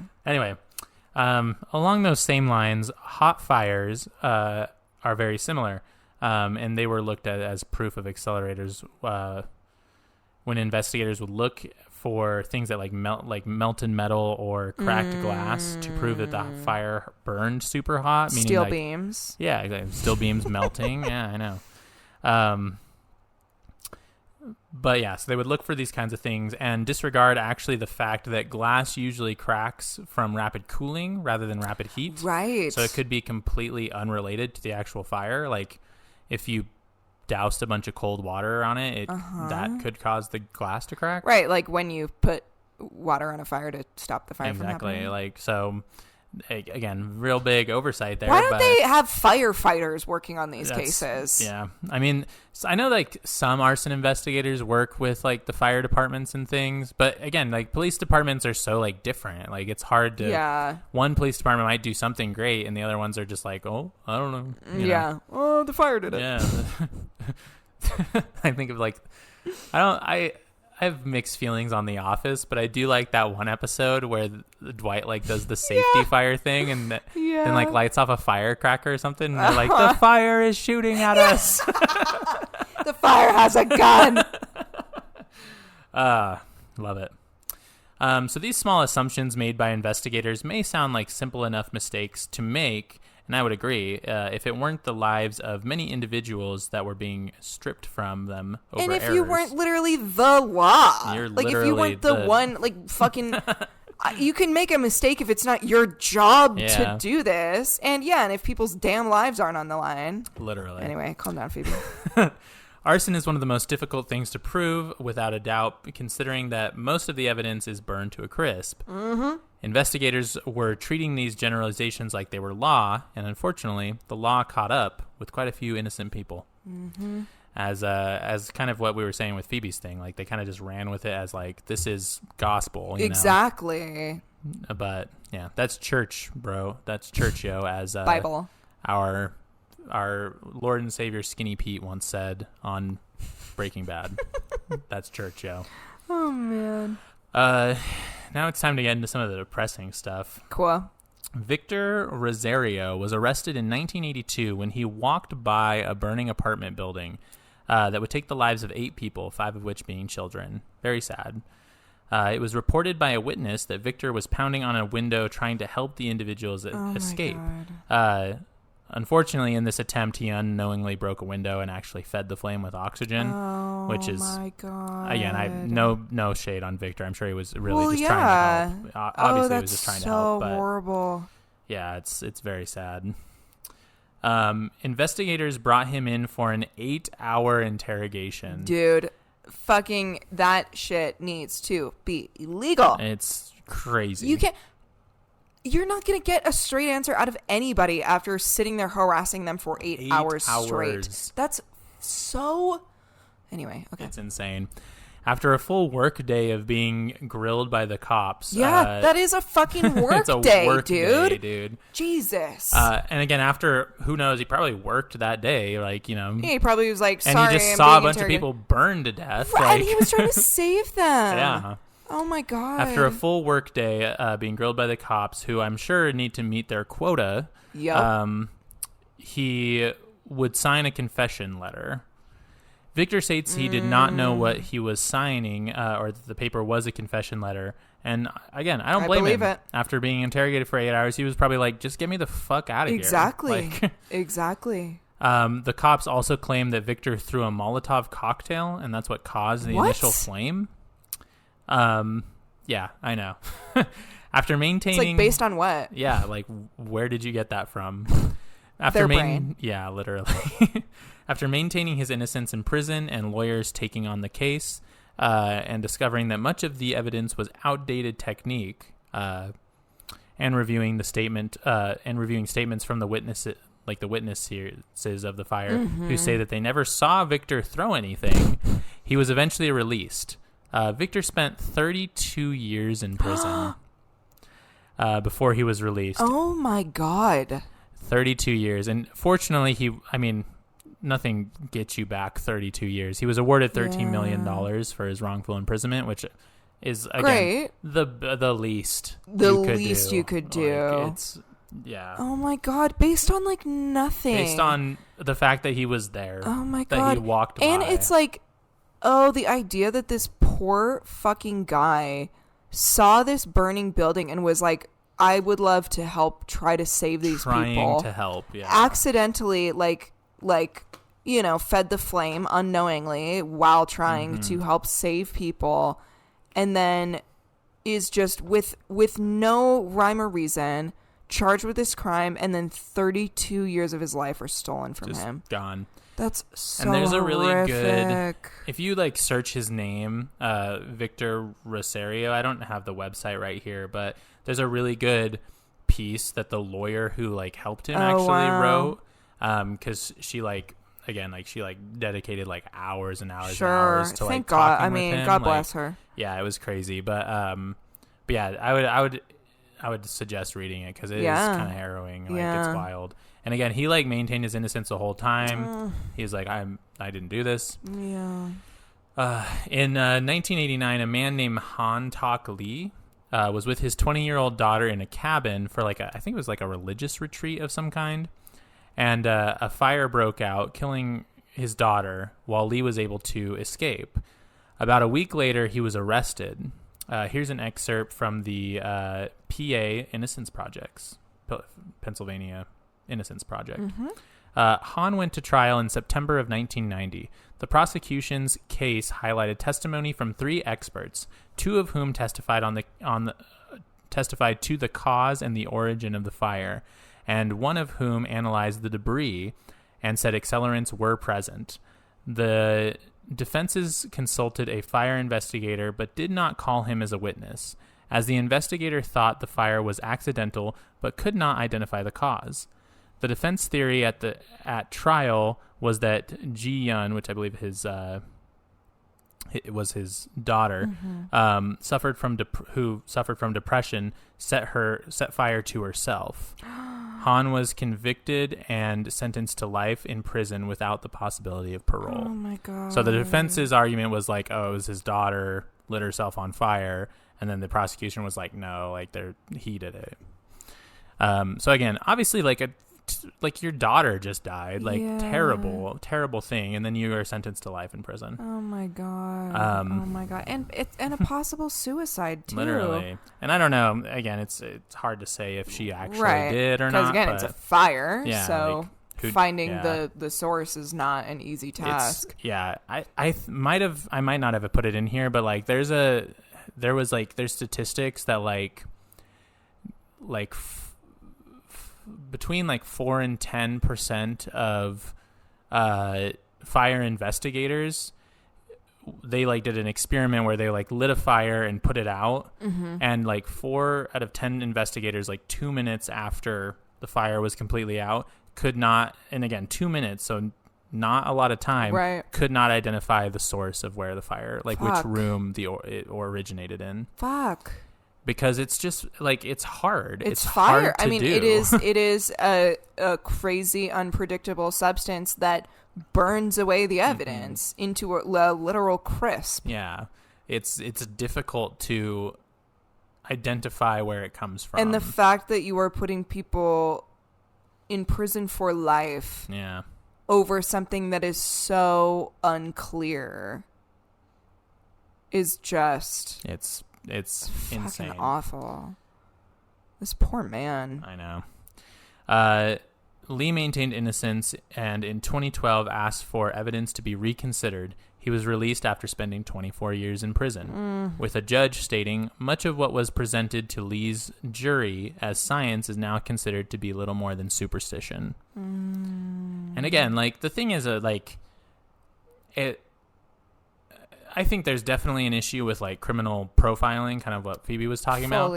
Along those same lines, hot fires are very similar. and they were looked at as proof of accelerators when investigators would look for things that like melted metal or cracked glass to prove that the fire burned super hot. Meaning Steel like, beams. Yeah, exactly. Steel beams melting. Yeah, I know. But yeah, so they would look for these kinds of things and disregard actually the fact that glass usually cracks from rapid cooling rather than rapid heat. Right. So it could be completely unrelated to the actual fire. Like if you doused a bunch of cold water on it, that could cause the glass to crack. Right, like when you put water on a fire to stop the fire from happening. Exactly. Like, so again, real big oversight there. Why don't they have firefighters working on these cases? Yeah. I mean, I know like some arson investigators work with like the fire departments and things, but again, like police departments are so like different. Like it's hard to, one police department might do something great and the other ones are just like, oh, I don't know. You know? Oh, the fire did it. Yeah. I think of like, I have mixed feelings on The Office, but I do like that one episode where Dwight like does the safety fire thing and then like lights off a firecracker or something. And they're like, the fire is shooting at us. The fire has a gun. Love it. So these small assumptions made by investigators may sound like simple enough mistakes to make, and I would agree, if it weren't the lives of many individuals that were being stripped from them over errors. And if errors. you weren't literally the law. You're like, literally if you weren't the one, like, fucking... you can make a mistake if it's not your job to do this. And if people's damn lives aren't on the line. Literally. Anyway, calm down, Phoebe. Arson is one of the most difficult things to prove, without a doubt, considering that most of the evidence is burned to a crisp. Mm-hmm. Investigators were treating these generalizations like they were law, and unfortunately, the law caught up with quite a few innocent people. Mm-hmm. As kind of what we were saying with Phoebe's thing, like they kind of just ran with it as like, this is gospel. You know? But yeah, that's church, bro. That's church, yo. As Bible. Our Lord and Savior Skinny Pete once said on Breaking Bad. That's church, yo. Oh, man. Now it's time to get into some of the depressing stuff. Cool. Victor Rosario was arrested in 1982 when he walked by a burning apartment building that would take the lives of 8 people, 5 of which being children. Very sad. It was reported by a witness that Victor was pounding on a window trying to help the individuals escape. Unfortunately, in this attempt, he unknowingly broke a window and actually fed the flame with oxygen, which is, again, no shade on Victor. I'm sure he was really just trying to help. Obviously, he was just trying to help. But horrible. Yeah, it's very sad. Investigators brought him in for an 8-hour interrogation. Dude, fucking that shit needs to be illegal. It's crazy. You're not going to get a straight answer out of anybody after sitting there harassing them for 8 hours straight. That's so... Anyway, okay. It's insane. After a full work day of being grilled by the cops... Yeah, that is a fucking work day, dude. Jesus. And again, after, who knows, he probably worked that day, like, you know... Yeah, he probably was like, sorry, and he just saw a bunch of people burned to death. Right, and he was trying to save them. Yeah. Oh, my God. After a full work day being grilled by the cops, who I'm sure need to meet their quota, he would sign a confession letter. Victor states he did not know what he was signing, or that the paper was a confession letter. And again, I don't blame him. It. After being interrogated for 8 hours, he was probably like, just get me the fuck out of here. Exactly. Exactly. The cops also claim that Victor threw a Molotov cocktail, and that's what caused the initial flame. Yeah, I know. After maintaining... It's like, based on what? Yeah, like, where did you get that from? Their brain. Yeah, literally. After maintaining his innocence in prison and lawyers taking on the case, and discovering that much of the evidence was outdated technique, and reviewing statements from the witnesses of the fire, who say that they never saw Victor throw anything, he was eventually released. Victor spent 32 years in prison before he was released. Oh, my God. 32 years. And fortunately, nothing gets you back 32 years. He was awarded $13 million for his wrongful imprisonment, which is, again, great. The least you could do. Like, Yeah. Oh my God. Based on like nothing. Based on the fact that he was there. Oh my God. That he walked by. And it's like, oh, the idea that this poor fucking guy saw this burning building and was like, I would love to help try to save these people. Trying to help, yeah. Accidentally, like, you know, fed the flame unknowingly while trying to help save people. And then is just with no rhyme or reason charged with this crime, and then 32 years of his life are stolen from him. Gone. That's so And there's a really horrific. good, if you like search his name, Victor Rosario, I don't have the website right here, but there's a really good piece that the lawyer who like helped him wrote, because she like, again, like she like dedicated like hours and hours and hours to like talking with him. God bless her. Yeah, it was crazy, but yeah, I would suggest reading it because it is kind of harrowing. Like it's wild. And again, he like maintained his innocence the whole time. He's like, I didn't do this. Yeah. In 1989, a man named Han Tak Lee was with his 20-year-old daughter in a cabin for like I think it was like a religious retreat of some kind. And a fire broke out, killing his daughter while Lee was able to escape. About a week later, he was arrested. Here's an excerpt from the PA Innocence Project's, Pennsylvania Innocence Project. Han went to trial in September of 1990. The prosecution's case highlighted testimony from 3 experts, 2 of whom testified testified to the cause and the origin of the fire, and 1 of whom analyzed the debris and said accelerants were present. The defenses consulted a fire investigator but did not call him as a witness, as the investigator thought the fire was accidental but could not identify the cause. The defense theory at trial was that Ji Yun, which I believe it was his daughter, suffered from depression, set fire to herself. Han was convicted and sentenced to life in prison without the possibility of parole. Oh my God. So the defense's argument was like, oh, it was his daughter lit herself on fire, and then the prosecution was like, no, like he did it. So again, obviously, like your daughter just died, like terrible thing, and then you are sentenced to life in prison. Oh my God. Oh my God. And a possible suicide too. Literally. And I don't know, again, it's hard to say if she actually did or not. Because again, it's a fire, so like, finding the source is not an easy task. I might not have put it in here, but like there's statistics that like between like 4 and 10% of fire investigators, they like did an experiment where they like lit a fire and put it out, and like 4 out of 10 investigators, like 2 minutes after the fire was completely out, could not, and again 2 minutes, so not a lot of time, could not identify the source of where the fire, like which room it originated in. Because it's just like it's hard. It's fire. Hard to do. It is a crazy, unpredictable substance that burns away the evidence into a literal crisp. Yeah, it's difficult to identify where it comes from. And the fact that you are putting people in prison for life, over something that is so unclear, is just It's insane. Fucking awful. This poor man. I know. Lee maintained innocence and in 2012 asked for evidence to be reconsidered. He was released after spending 24 years in prison, with a judge stating much of what was presented to Lee's jury as science is now considered to be little more than superstition. And again, like the thing is, I think there's definitely an issue with like criminal profiling, kind of what Phoebe was talking about.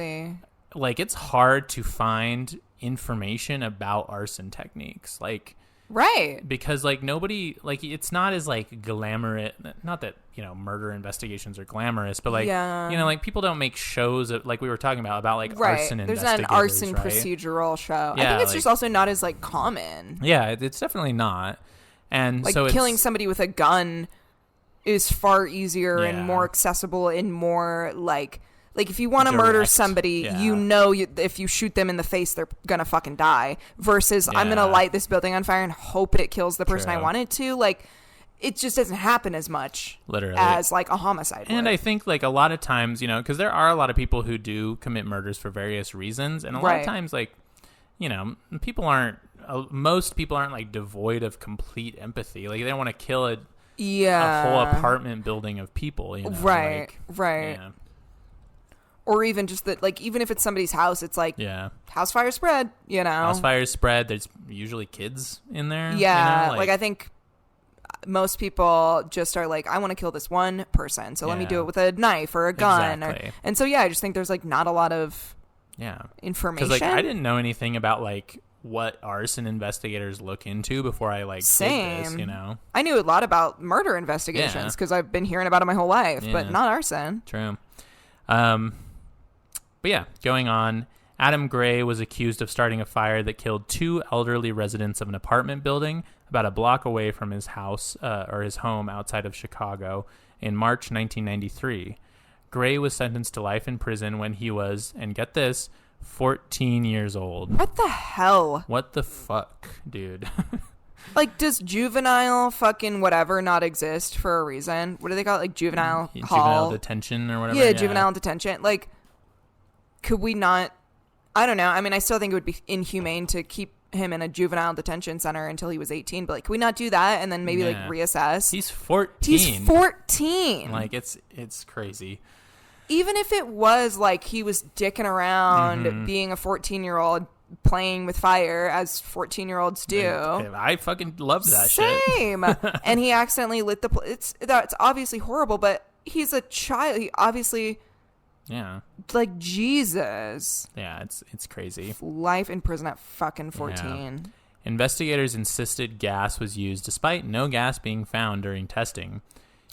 Like it's hard to find information about arson techniques, like because like nobody, like it's not as like glamorous. Not that murder investigations are glamorous, but like like people don't make shows of, like we were talking about like arson investigators. There's an arson procedural show. I think it's just also not as like common. Yeah, it's definitely not. And like so killing somebody with a gun is far easier and more accessible and more like Like, if you want to murder somebody, you know if you shoot them in the face, they're going to fucking die. Versus, I'm going to light this building on fire and hope it kills the person I want it to. Like, it just doesn't happen as much as, like, a homicide And would. I think, like, a lot of times, you know, because there are a lot of people who do commit murders for various reasons. And a lot of times, like, you know, most people aren't, like, devoid of complete empathy. Like, they don't want to kill a whole apartment building of people, you know? Right. Yeah. Or even just that, like, even if it's somebody's house, it's like, house fire spread, you know? House fires spread. There's usually kids in there. Yeah. You know? Like, I think most people just are like, I want to kill this one person, so let me do it with a knife or a gun. Exactly. And so, I just think there's, like, not a lot of information. Because, like, I didn't know anything about, like, what arson investigators look into before I, like, did this, you know? I knew a lot about murder investigations because I've been hearing about it my whole life, but not arson. True. But yeah, going on, Adam Gray was accused of starting a fire that killed 2 elderly residents of an apartment building about a block away from his house or his home outside of Chicago in March 1993. Gray was sentenced to life in prison when he was, and get this, 14 years old. What the hell? What the fuck, dude? Like, does juvenile fucking whatever not exist for a reason? What do they call it? Like, juvenile hall? Juvenile detention or whatever? Yeah, juvenile detention. Like, could we not... I don't know. I mean, I still think it would be inhumane to keep him in a juvenile detention center until he was 18. But, like, can we not do that and then maybe, like, reassess? He's 14. He's 14. Like, it's crazy. Even if it was, like, he was dicking around being a 14-year-old playing with fire as 14-year-olds do. I fucking love that shit. Same. And he accidentally lit the... It's obviously horrible, but he's a child. He obviously... Yeah. Like, Jesus. Yeah, it's crazy. Life in prison at fucking 14. Yeah. Investigators insisted gas was used despite no gas being found during testing.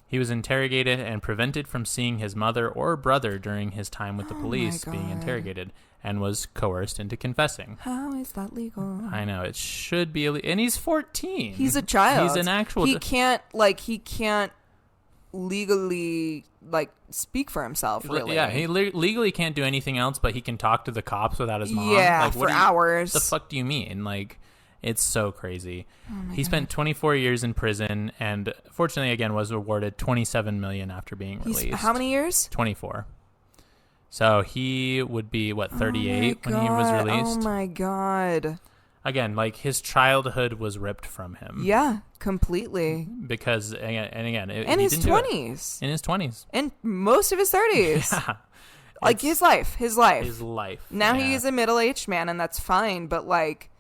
He was interrogated and prevented from seeing his mother or brother during his time with the police being interrogated, and was coerced into confessing. How is that legal? I know, it should be illegal. And he's 14. He's a child. He's an actual... He can't legally, like, speak for himself, really. Yeah, he legally can't do anything else, but he can talk to the cops without his mom. Yeah, like, for hours. What the fuck do you mean? Like, it's so crazy. He spent 24 years in prison, and fortunately, again, was awarded $27 million after being released. How many years? 24. So he would be, 38 when he was released? Oh, my God. Again, like, his childhood was ripped from him. Yeah, completely. Because, again... In his 20s. In his 20s. And most of his 30s. Yeah. Like, his life. His life. Now he is a middle-aged man, and that's fine, but, like,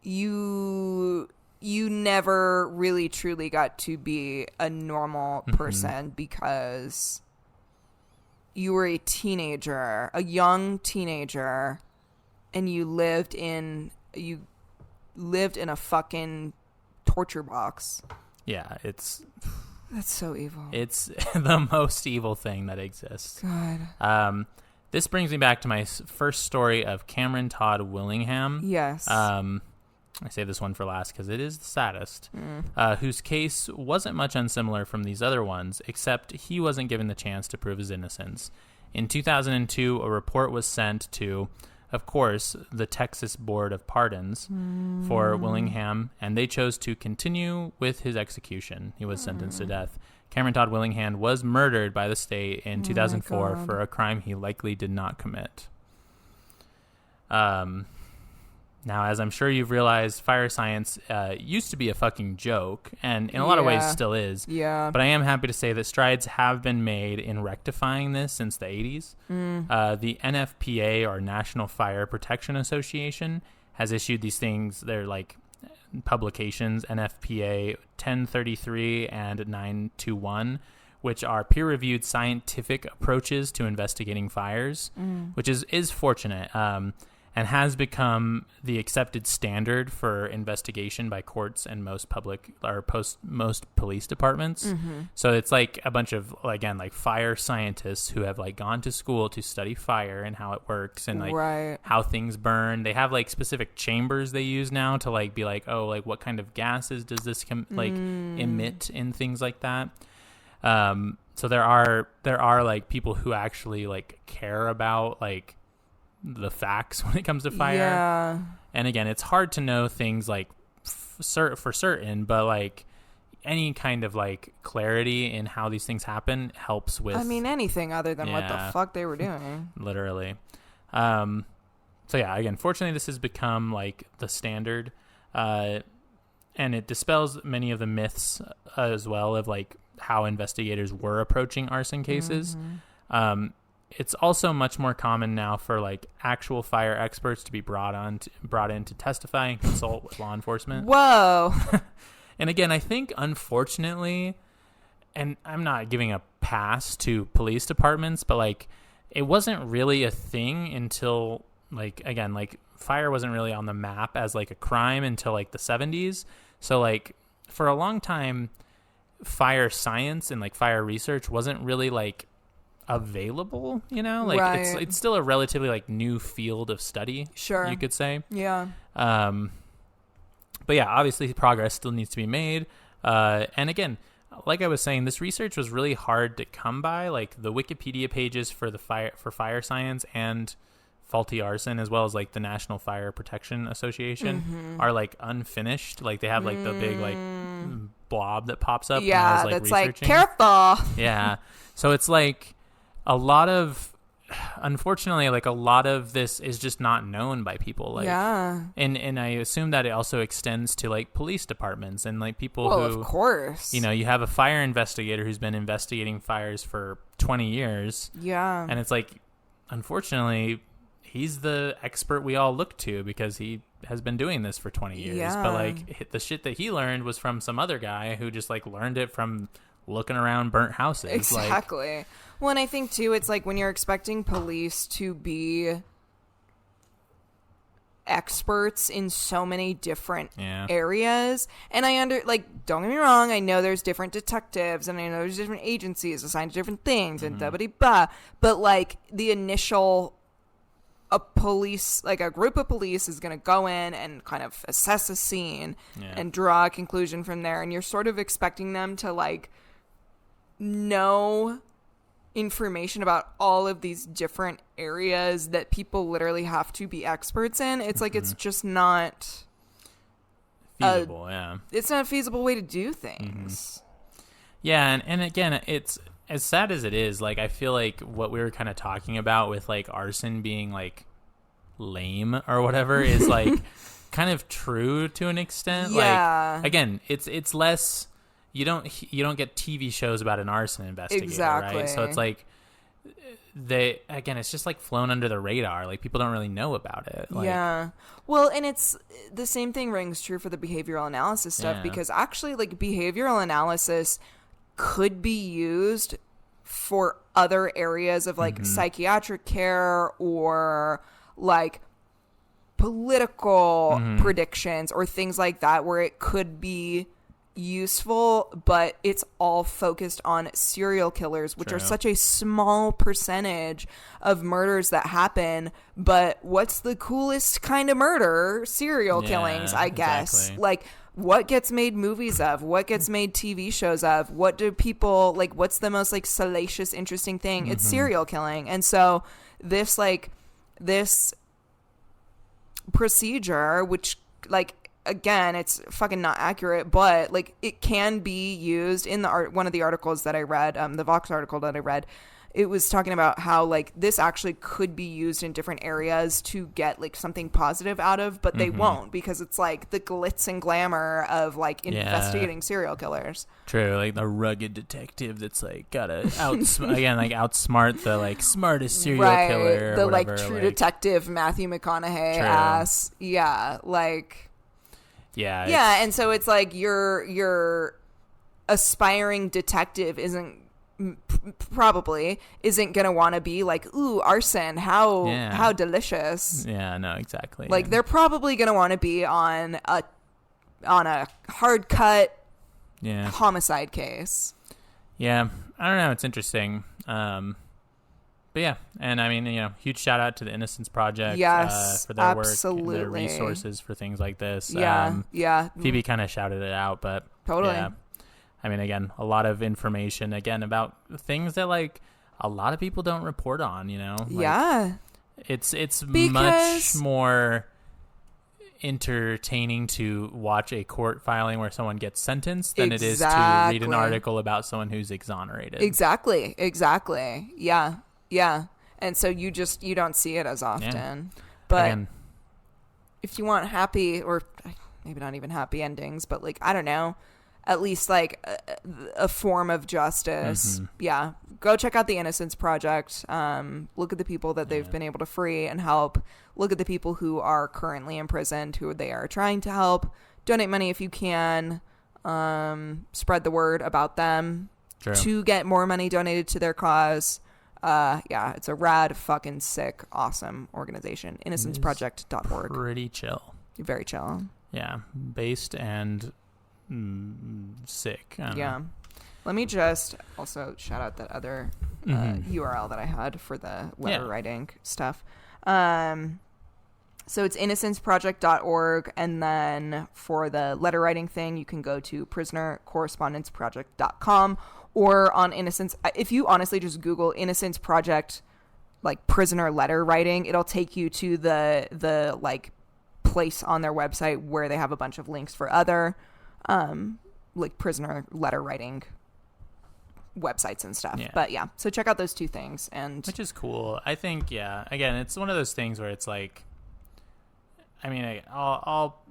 you never really truly got to be a normal person because you were a teenager, a young teenager, and you lived in a fucking torture box. Yeah, that's so evil. It's the most evil thing that exists. God. This brings me back to my first story of Cameron Todd Willingham. Yes. I say this one for last because it is the saddest, whose case wasn't much unsimilar from these other ones, except he wasn't given the chance to prove his innocence. In 2002, a report was sent to, of course, the Texas Board of Pardons for Willingham, and they chose to continue with his execution. He was sentenced to death. Cameron Todd Willingham was murdered by the state in 2004 for a crime he likely did not commit. Now, as I'm sure you've realized, fire science used to be a fucking joke, and in a lot of ways still is. Yeah. But I am happy to say that strides have been made in rectifying this since the 80s. The NFPA, or National Fire Protection Association, has issued these things. They're like publications, NFPA 1033 and 921, which are peer-reviewed scientific approaches to investigating fires, which is fortunate. And has become the accepted standard for investigation by courts and most police departments. So it's like a bunch of, again, like fire scientists who have like gone to school to study fire and how it works and like how things burn. They have like specific chambers they use now to like be like, oh, like what kind of gases does this emit and things like that. So there are like people who actually like care about like the facts when it comes to fire. Yeah. And again, it's hard to know things like for certain, but like any kind of like clarity in how these things happen helps with. I mean, anything other than what the fuck they were doing. Literally. So yeah, again, fortunately, this has become like the standard, and it dispels many of the myths as well of like how investigators were approaching arson cases. It's also much more common now for like actual fire experts to be brought in to testify and consult with law enforcement. Whoa. And again, I think unfortunately, and I'm not giving a pass to police departments, but like it wasn't really a thing until like, again, like fire wasn't really on the map as like a crime until like the 70s. So like for a long time, fire science and like fire research wasn't really like available, you know, like right. it's still a relatively like new field of study, sure, you could say. Yeah. But yeah, obviously progress still needs to be made. And again, like I was saying, this research was really hard to come by. Like the Wikipedia pages for fire science and faulty arson, as well as like the National Fire Protection Association, are like unfinished. Like they have like the big like blob that pops up. Yeah, when I was, that's researching. like careful. Yeah, so it's like a lot of. Unfortunately, like a lot of this is just not known by people. Like, yeah, and I assume that it also extends to like police departments and like people who, of course, you know, you have a fire investigator who's been investigating fires for 20 years. Yeah, and it's like, unfortunately, he's the expert we all look to because he has been doing this for 20 years. Yeah. But like the shit that he learned was from some other guy who just like learned it from looking around burnt houses. Exactly. Like, well, and I think too, it's like when you're expecting police to be experts in so many different areas, and don't get me wrong, I know there's different detectives and I know there's different agencies assigned to different things and blah, but like the initial a group of police is going to go in and kind of assess a scene and draw a conclusion from there, and you're sort of expecting them to like know information about all of these different areas that people literally have to be experts in. It's like it's just not feasible. It's not a feasible way to do things. And again, it's as sad as it is. Like I feel like what we were kind of talking about with like arson being like lame or whatever is like kind of true to an extent. Like again, it's less. You don't get TV shows about an arson investigator, right? So it's like it's just like flown under the radar. Like people don't really know about it. Like, yeah. Well, and it's the same thing rings true for the behavioral analysis stuff because actually like behavioral analysis could be used for other areas of like psychiatric care or like political predictions or things like that where it could be useful, but it's all focused on serial killers, which are such a small percentage of murders that happen. But what's the coolest kind of murder? Serial killings, I guess. Exactly. Like what gets made movies of, what gets made TV shows of, what do people like, what's the most like salacious, interesting thing? It's serial killing. And so this procedure, which like again, it's fucking not accurate, but like it can be used in the one of the articles that I read, the Vox article that I read. It was talking about how like this actually could be used in different areas to get like something positive out of, but they won't because it's like the glitz and glamour of like investigating serial killers. True, like the rugged detective that's like gotta outsmart the like smartest serial killer, or the whatever, like true detective Matthew McConaughey ass, and so it's like your aspiring detective probably isn't gonna want to be like, ooh, arson, how delicious. No, exactly. Like they're probably gonna want to be on a hard cut homicide case. I don't know, it's interesting. But yeah, and I mean, huge shout out to the Innocence Project for their work and their resources for things like this. Phoebe kind of shouted it out, but totally. I mean, again, a lot of information, again, about things that, like, a lot of people don't report on, you know? Like, yeah. It's much more entertaining to watch a court filing where someone gets sentenced than it is to read an article about someone who's exonerated. Exactly. Yeah. And so you don't see it as often. Yeah. But again, if you want happy, or maybe not even happy endings, but like, I don't know, at least like a form of justice. Yeah. Go check out the Innocence Project. Look at the people that they've been able to free and help. Look at the people who are currently imprisoned, who they are trying to help. Donate money if you can. Spread the word about them. True. To get more money donated to their cause. Yeah, it's a rad, fucking sick, awesome organization. InnocenceProject.org. Pretty chill. Very chill. Yeah, based and sick. Yeah. Let me just also shout out that other URL that I had for the letter writing stuff. So it's innocenceproject.org, and then for the letter writing thing, you can go to prisonercorrespondenceproject.com, or on Innocence. If you honestly just Google Innocence Project, like prisoner letter writing, it'll take you to the like place on their website where they have a bunch of links for other like prisoner letter writing websites and stuff. But yeah, so check out those two things, and which is cool. I think again, it's one of those things where it's like, I mean, all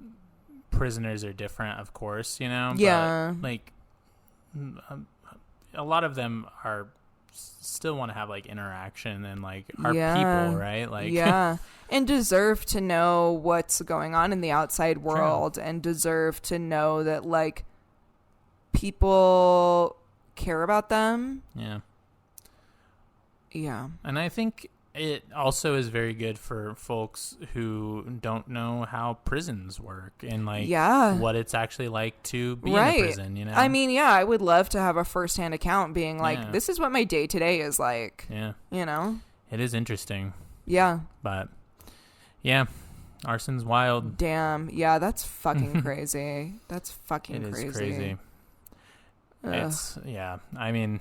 prisoners are different, of course, you know. Yeah. But like a lot of them are still want to have like interaction and like are people, right? Like and deserve to know what's going on in the outside world. True. And deserve to know that like people care about them. Yeah. And I think it also is very good for folks who don't know how prisons work and like what it's actually like to be in a prison, you know? I mean, I would love to have a firsthand account being like, this is what my day to day is like. Yeah. You know? It is interesting. Yeah. But Arson's wild. Damn. Yeah, that's fucking crazy. That's fucking crazy. It is crazy. It's, I mean...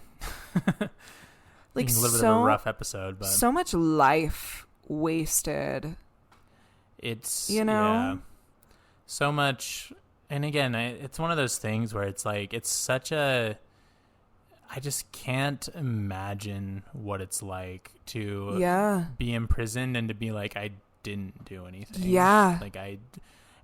like a little bit of a rough episode, but so much life wasted. It's so much. And again, it's one of those things where it's like it's such a. I just can't imagine what it's like to be imprisoned and to be like, I didn't do anything. Yeah, like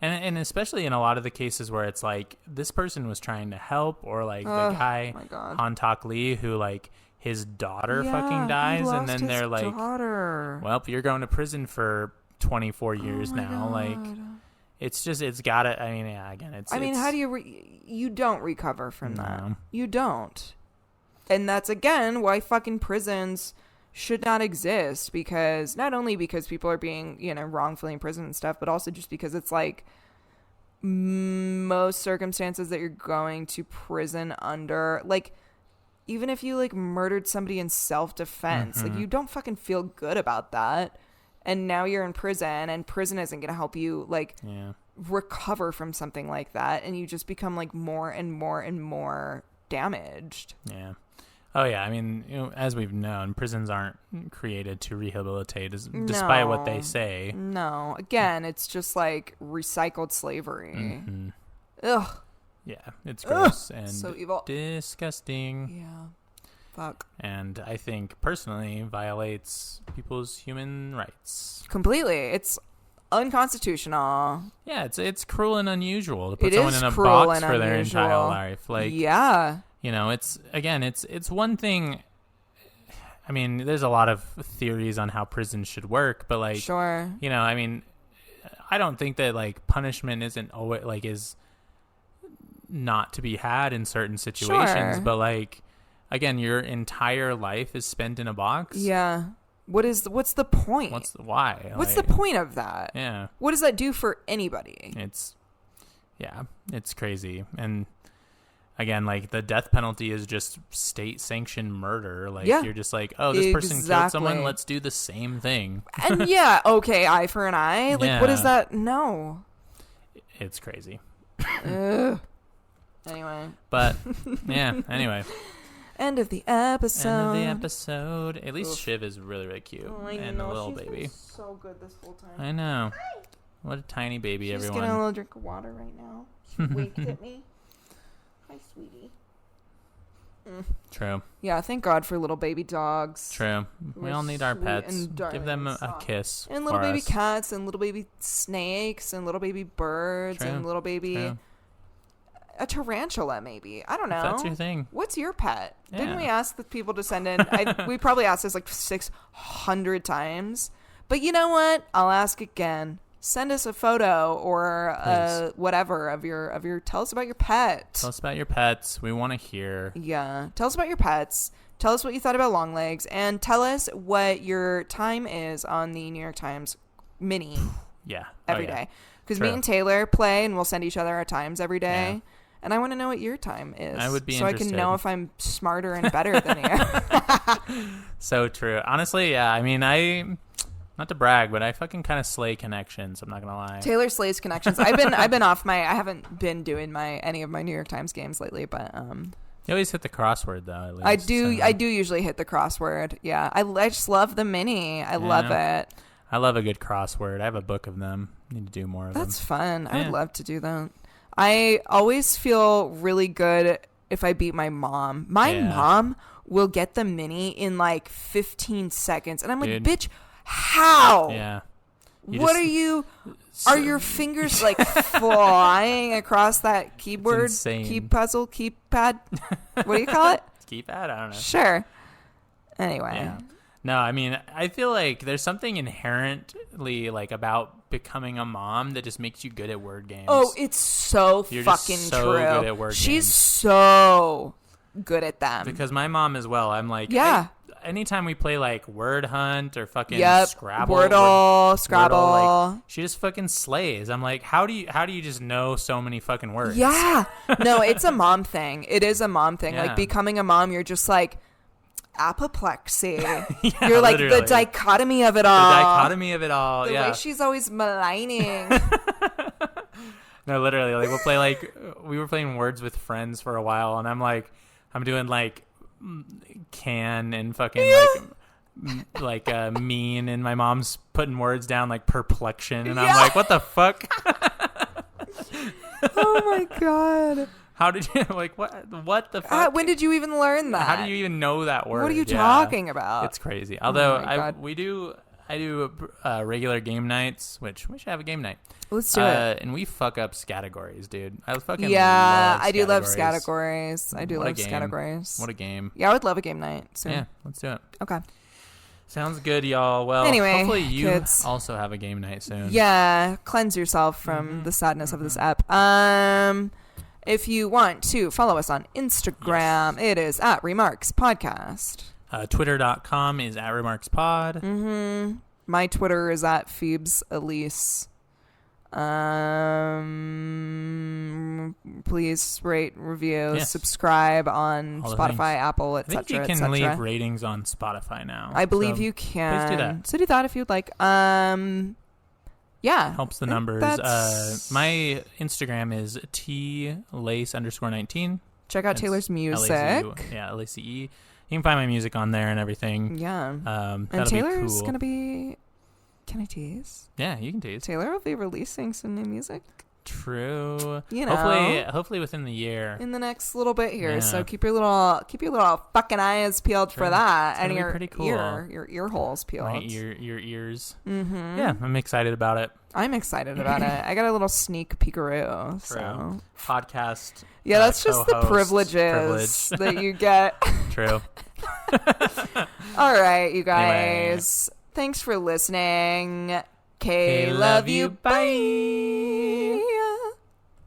and especially in a lot of the cases where it's like this person was trying to help, or like the guy Han Tak Lee who like. His daughter fucking dies, and then they're like, well, you're going to prison for 24 years now. God. Like, it's gotta, I mean, again, how do you don't recover from that. You don't. And that's, again, why fucking prisons should not exist, because not only because people are being, wrongfully imprisoned and stuff, but also just because it's like most circumstances that you're going to prison under, like, even if you like murdered somebody in self-defense, like you don't fucking feel good about that. And now you're in prison, and prison isn't going to help you like recover from something like that. And you just become like more and more and more damaged. Yeah. Oh yeah. I mean, as we've known, prisons aren't created to rehabilitate despite what they say. No. Again, it's just like recycled slavery. Ugh. Yeah, it's gross and so evil. Disgusting. Yeah. Fuck. And I think personally violates people's human rights. Completely. It's unconstitutional. Yeah, it's cruel and unusual to put someone in a box for their entire life. Like it's one thing. I mean, there's a lot of theories on how prisons should work, but like sure. I mean, I don't think that like punishment isn't always like is not to be had in certain situations, but like again, your entire life is spent in a box. What's the point? What's the point of that? What does that do for anybody? It's crazy. And again, like the death penalty is just state sanctioned murder. Like you're just like, oh, this person killed someone, let's do the same thing. And okay, eye for an eye. Like what is that? No, it's crazy. Anyway. But, yeah, anyway. End of the episode. At least Shiv is really, really cute. Oh, and know. a little She's baby. been so good this whole time. I know. What a tiny baby, She's everyone. getting a little drink of water right now. She winked at me. Hi, sweetie. True. Yeah, thank God for little baby dogs. True. We all need our pets. Give them a kiss. And little for baby us. cats and little baby snakes and little baby birds True. and little baby... True. A tarantula, maybe. I don't know. If that's your thing. What's your pet? Yeah. Didn't we ask the people to send in? We probably asked this like 600 times. But you know what? I'll ask again. Send us a photo or whatever of your. Tell us about your pet. Tell us about your pets. We want to hear. Yeah. Tell us about your pets. Tell us what you thought about long legs, and tell us what your time is on the New York Times Mini. Yeah. Every day. Because me and Taylor play, and we'll send each other our times every day. Yeah. And I want to know what your time is. I would be so interested. I can know if I'm smarter and better than you. So true. Honestly, yeah. I mean, not to brag, but I fucking kind of slay connections. I'm not gonna lie. Taylor slays connections. I've been off I haven't been doing any of my New York Times games lately, but You always hit the crossword though. At least, I do usually hit the crossword. Yeah, I just love the mini. I love it. I love a good crossword. I have a book of them. Need to do more of them. That's fun. I would love to do that. I always feel really good if I beat my mom. My mom will get the mini in like 15 seconds. And I'm like, bitch, how? Yeah. What are you? Are your fingers like flying across that keyboard? Key puzzle? Keypad? What do you call it? Keypad? I don't know. Sure. Anyway. Yeah. No, I mean, I feel like there's something inherently like about becoming a mom that just makes you good at word games. Oh, it's so You're fucking just so true. good at word She's games. so good at them. Because my mom as well. I'm like, anytime we play like Word Hunt or fucking Scrabble, Scrabble, like, she just fucking slays. I'm like, how do you just know so many fucking words? Yeah. No, it's a mom thing. It is a mom thing. Yeah. Like becoming a mom, you're just like apoplexy. Yeah, you're like literally. the dichotomy of it all. The way she's always maligning. No, literally, like we'll play like we were playing Words with Friends for a while, and I'm doing like can and fucking like mean, and my mom's putting words down like perplexion, and I'm like, what the fuck? Oh my god. How did you like what the fuck? When did you even learn that? How do you even know that word? What are you talking about? It's crazy. Although I do regular game nights, which we should have a game night. Let's do it. And we fuck up categories, dude. I fucking I do love categories. I do love categories. What a game. Yeah, I would love a game night soon. Yeah, let's do it. Okay. Sounds good, y'all. Well, anyway, hopefully you kids. also have a game night soon. Yeah, cleanse yourself from the sadness of this app. If you want to follow us on Instagram, it is at Remarx Podcast. Twitter.com is at RemarxPod. Mm-hmm. My Twitter is at Phoebes Elise. Please rate, review, subscribe on Spotify, Apple, etc. I think you can leave ratings on Spotify now. I believe you can. Please do that. So do that if you'd like. Yeah. Helps the numbers. My Instagram is tlace_19. Check out Taylor's music. LACE. You can find my music on there and everything. Yeah. And Taylor's going to be... Can I tease? Yeah, you can tease. Taylor will be releasing some new music. True. You know, hopefully within the year. In the next little bit here. Yeah. So keep your little fucking eyes peeled for that, and your pretty cool. your ear holes peeled. My ears. Mm-hmm. Yeah, I'm excited about it. I'm excited about it. I got a little sneak peekaroo. So podcast. Yeah, that's just the privileges that you get. True. All right, you guys. Anyway. Thanks for listening. Love you. Bye.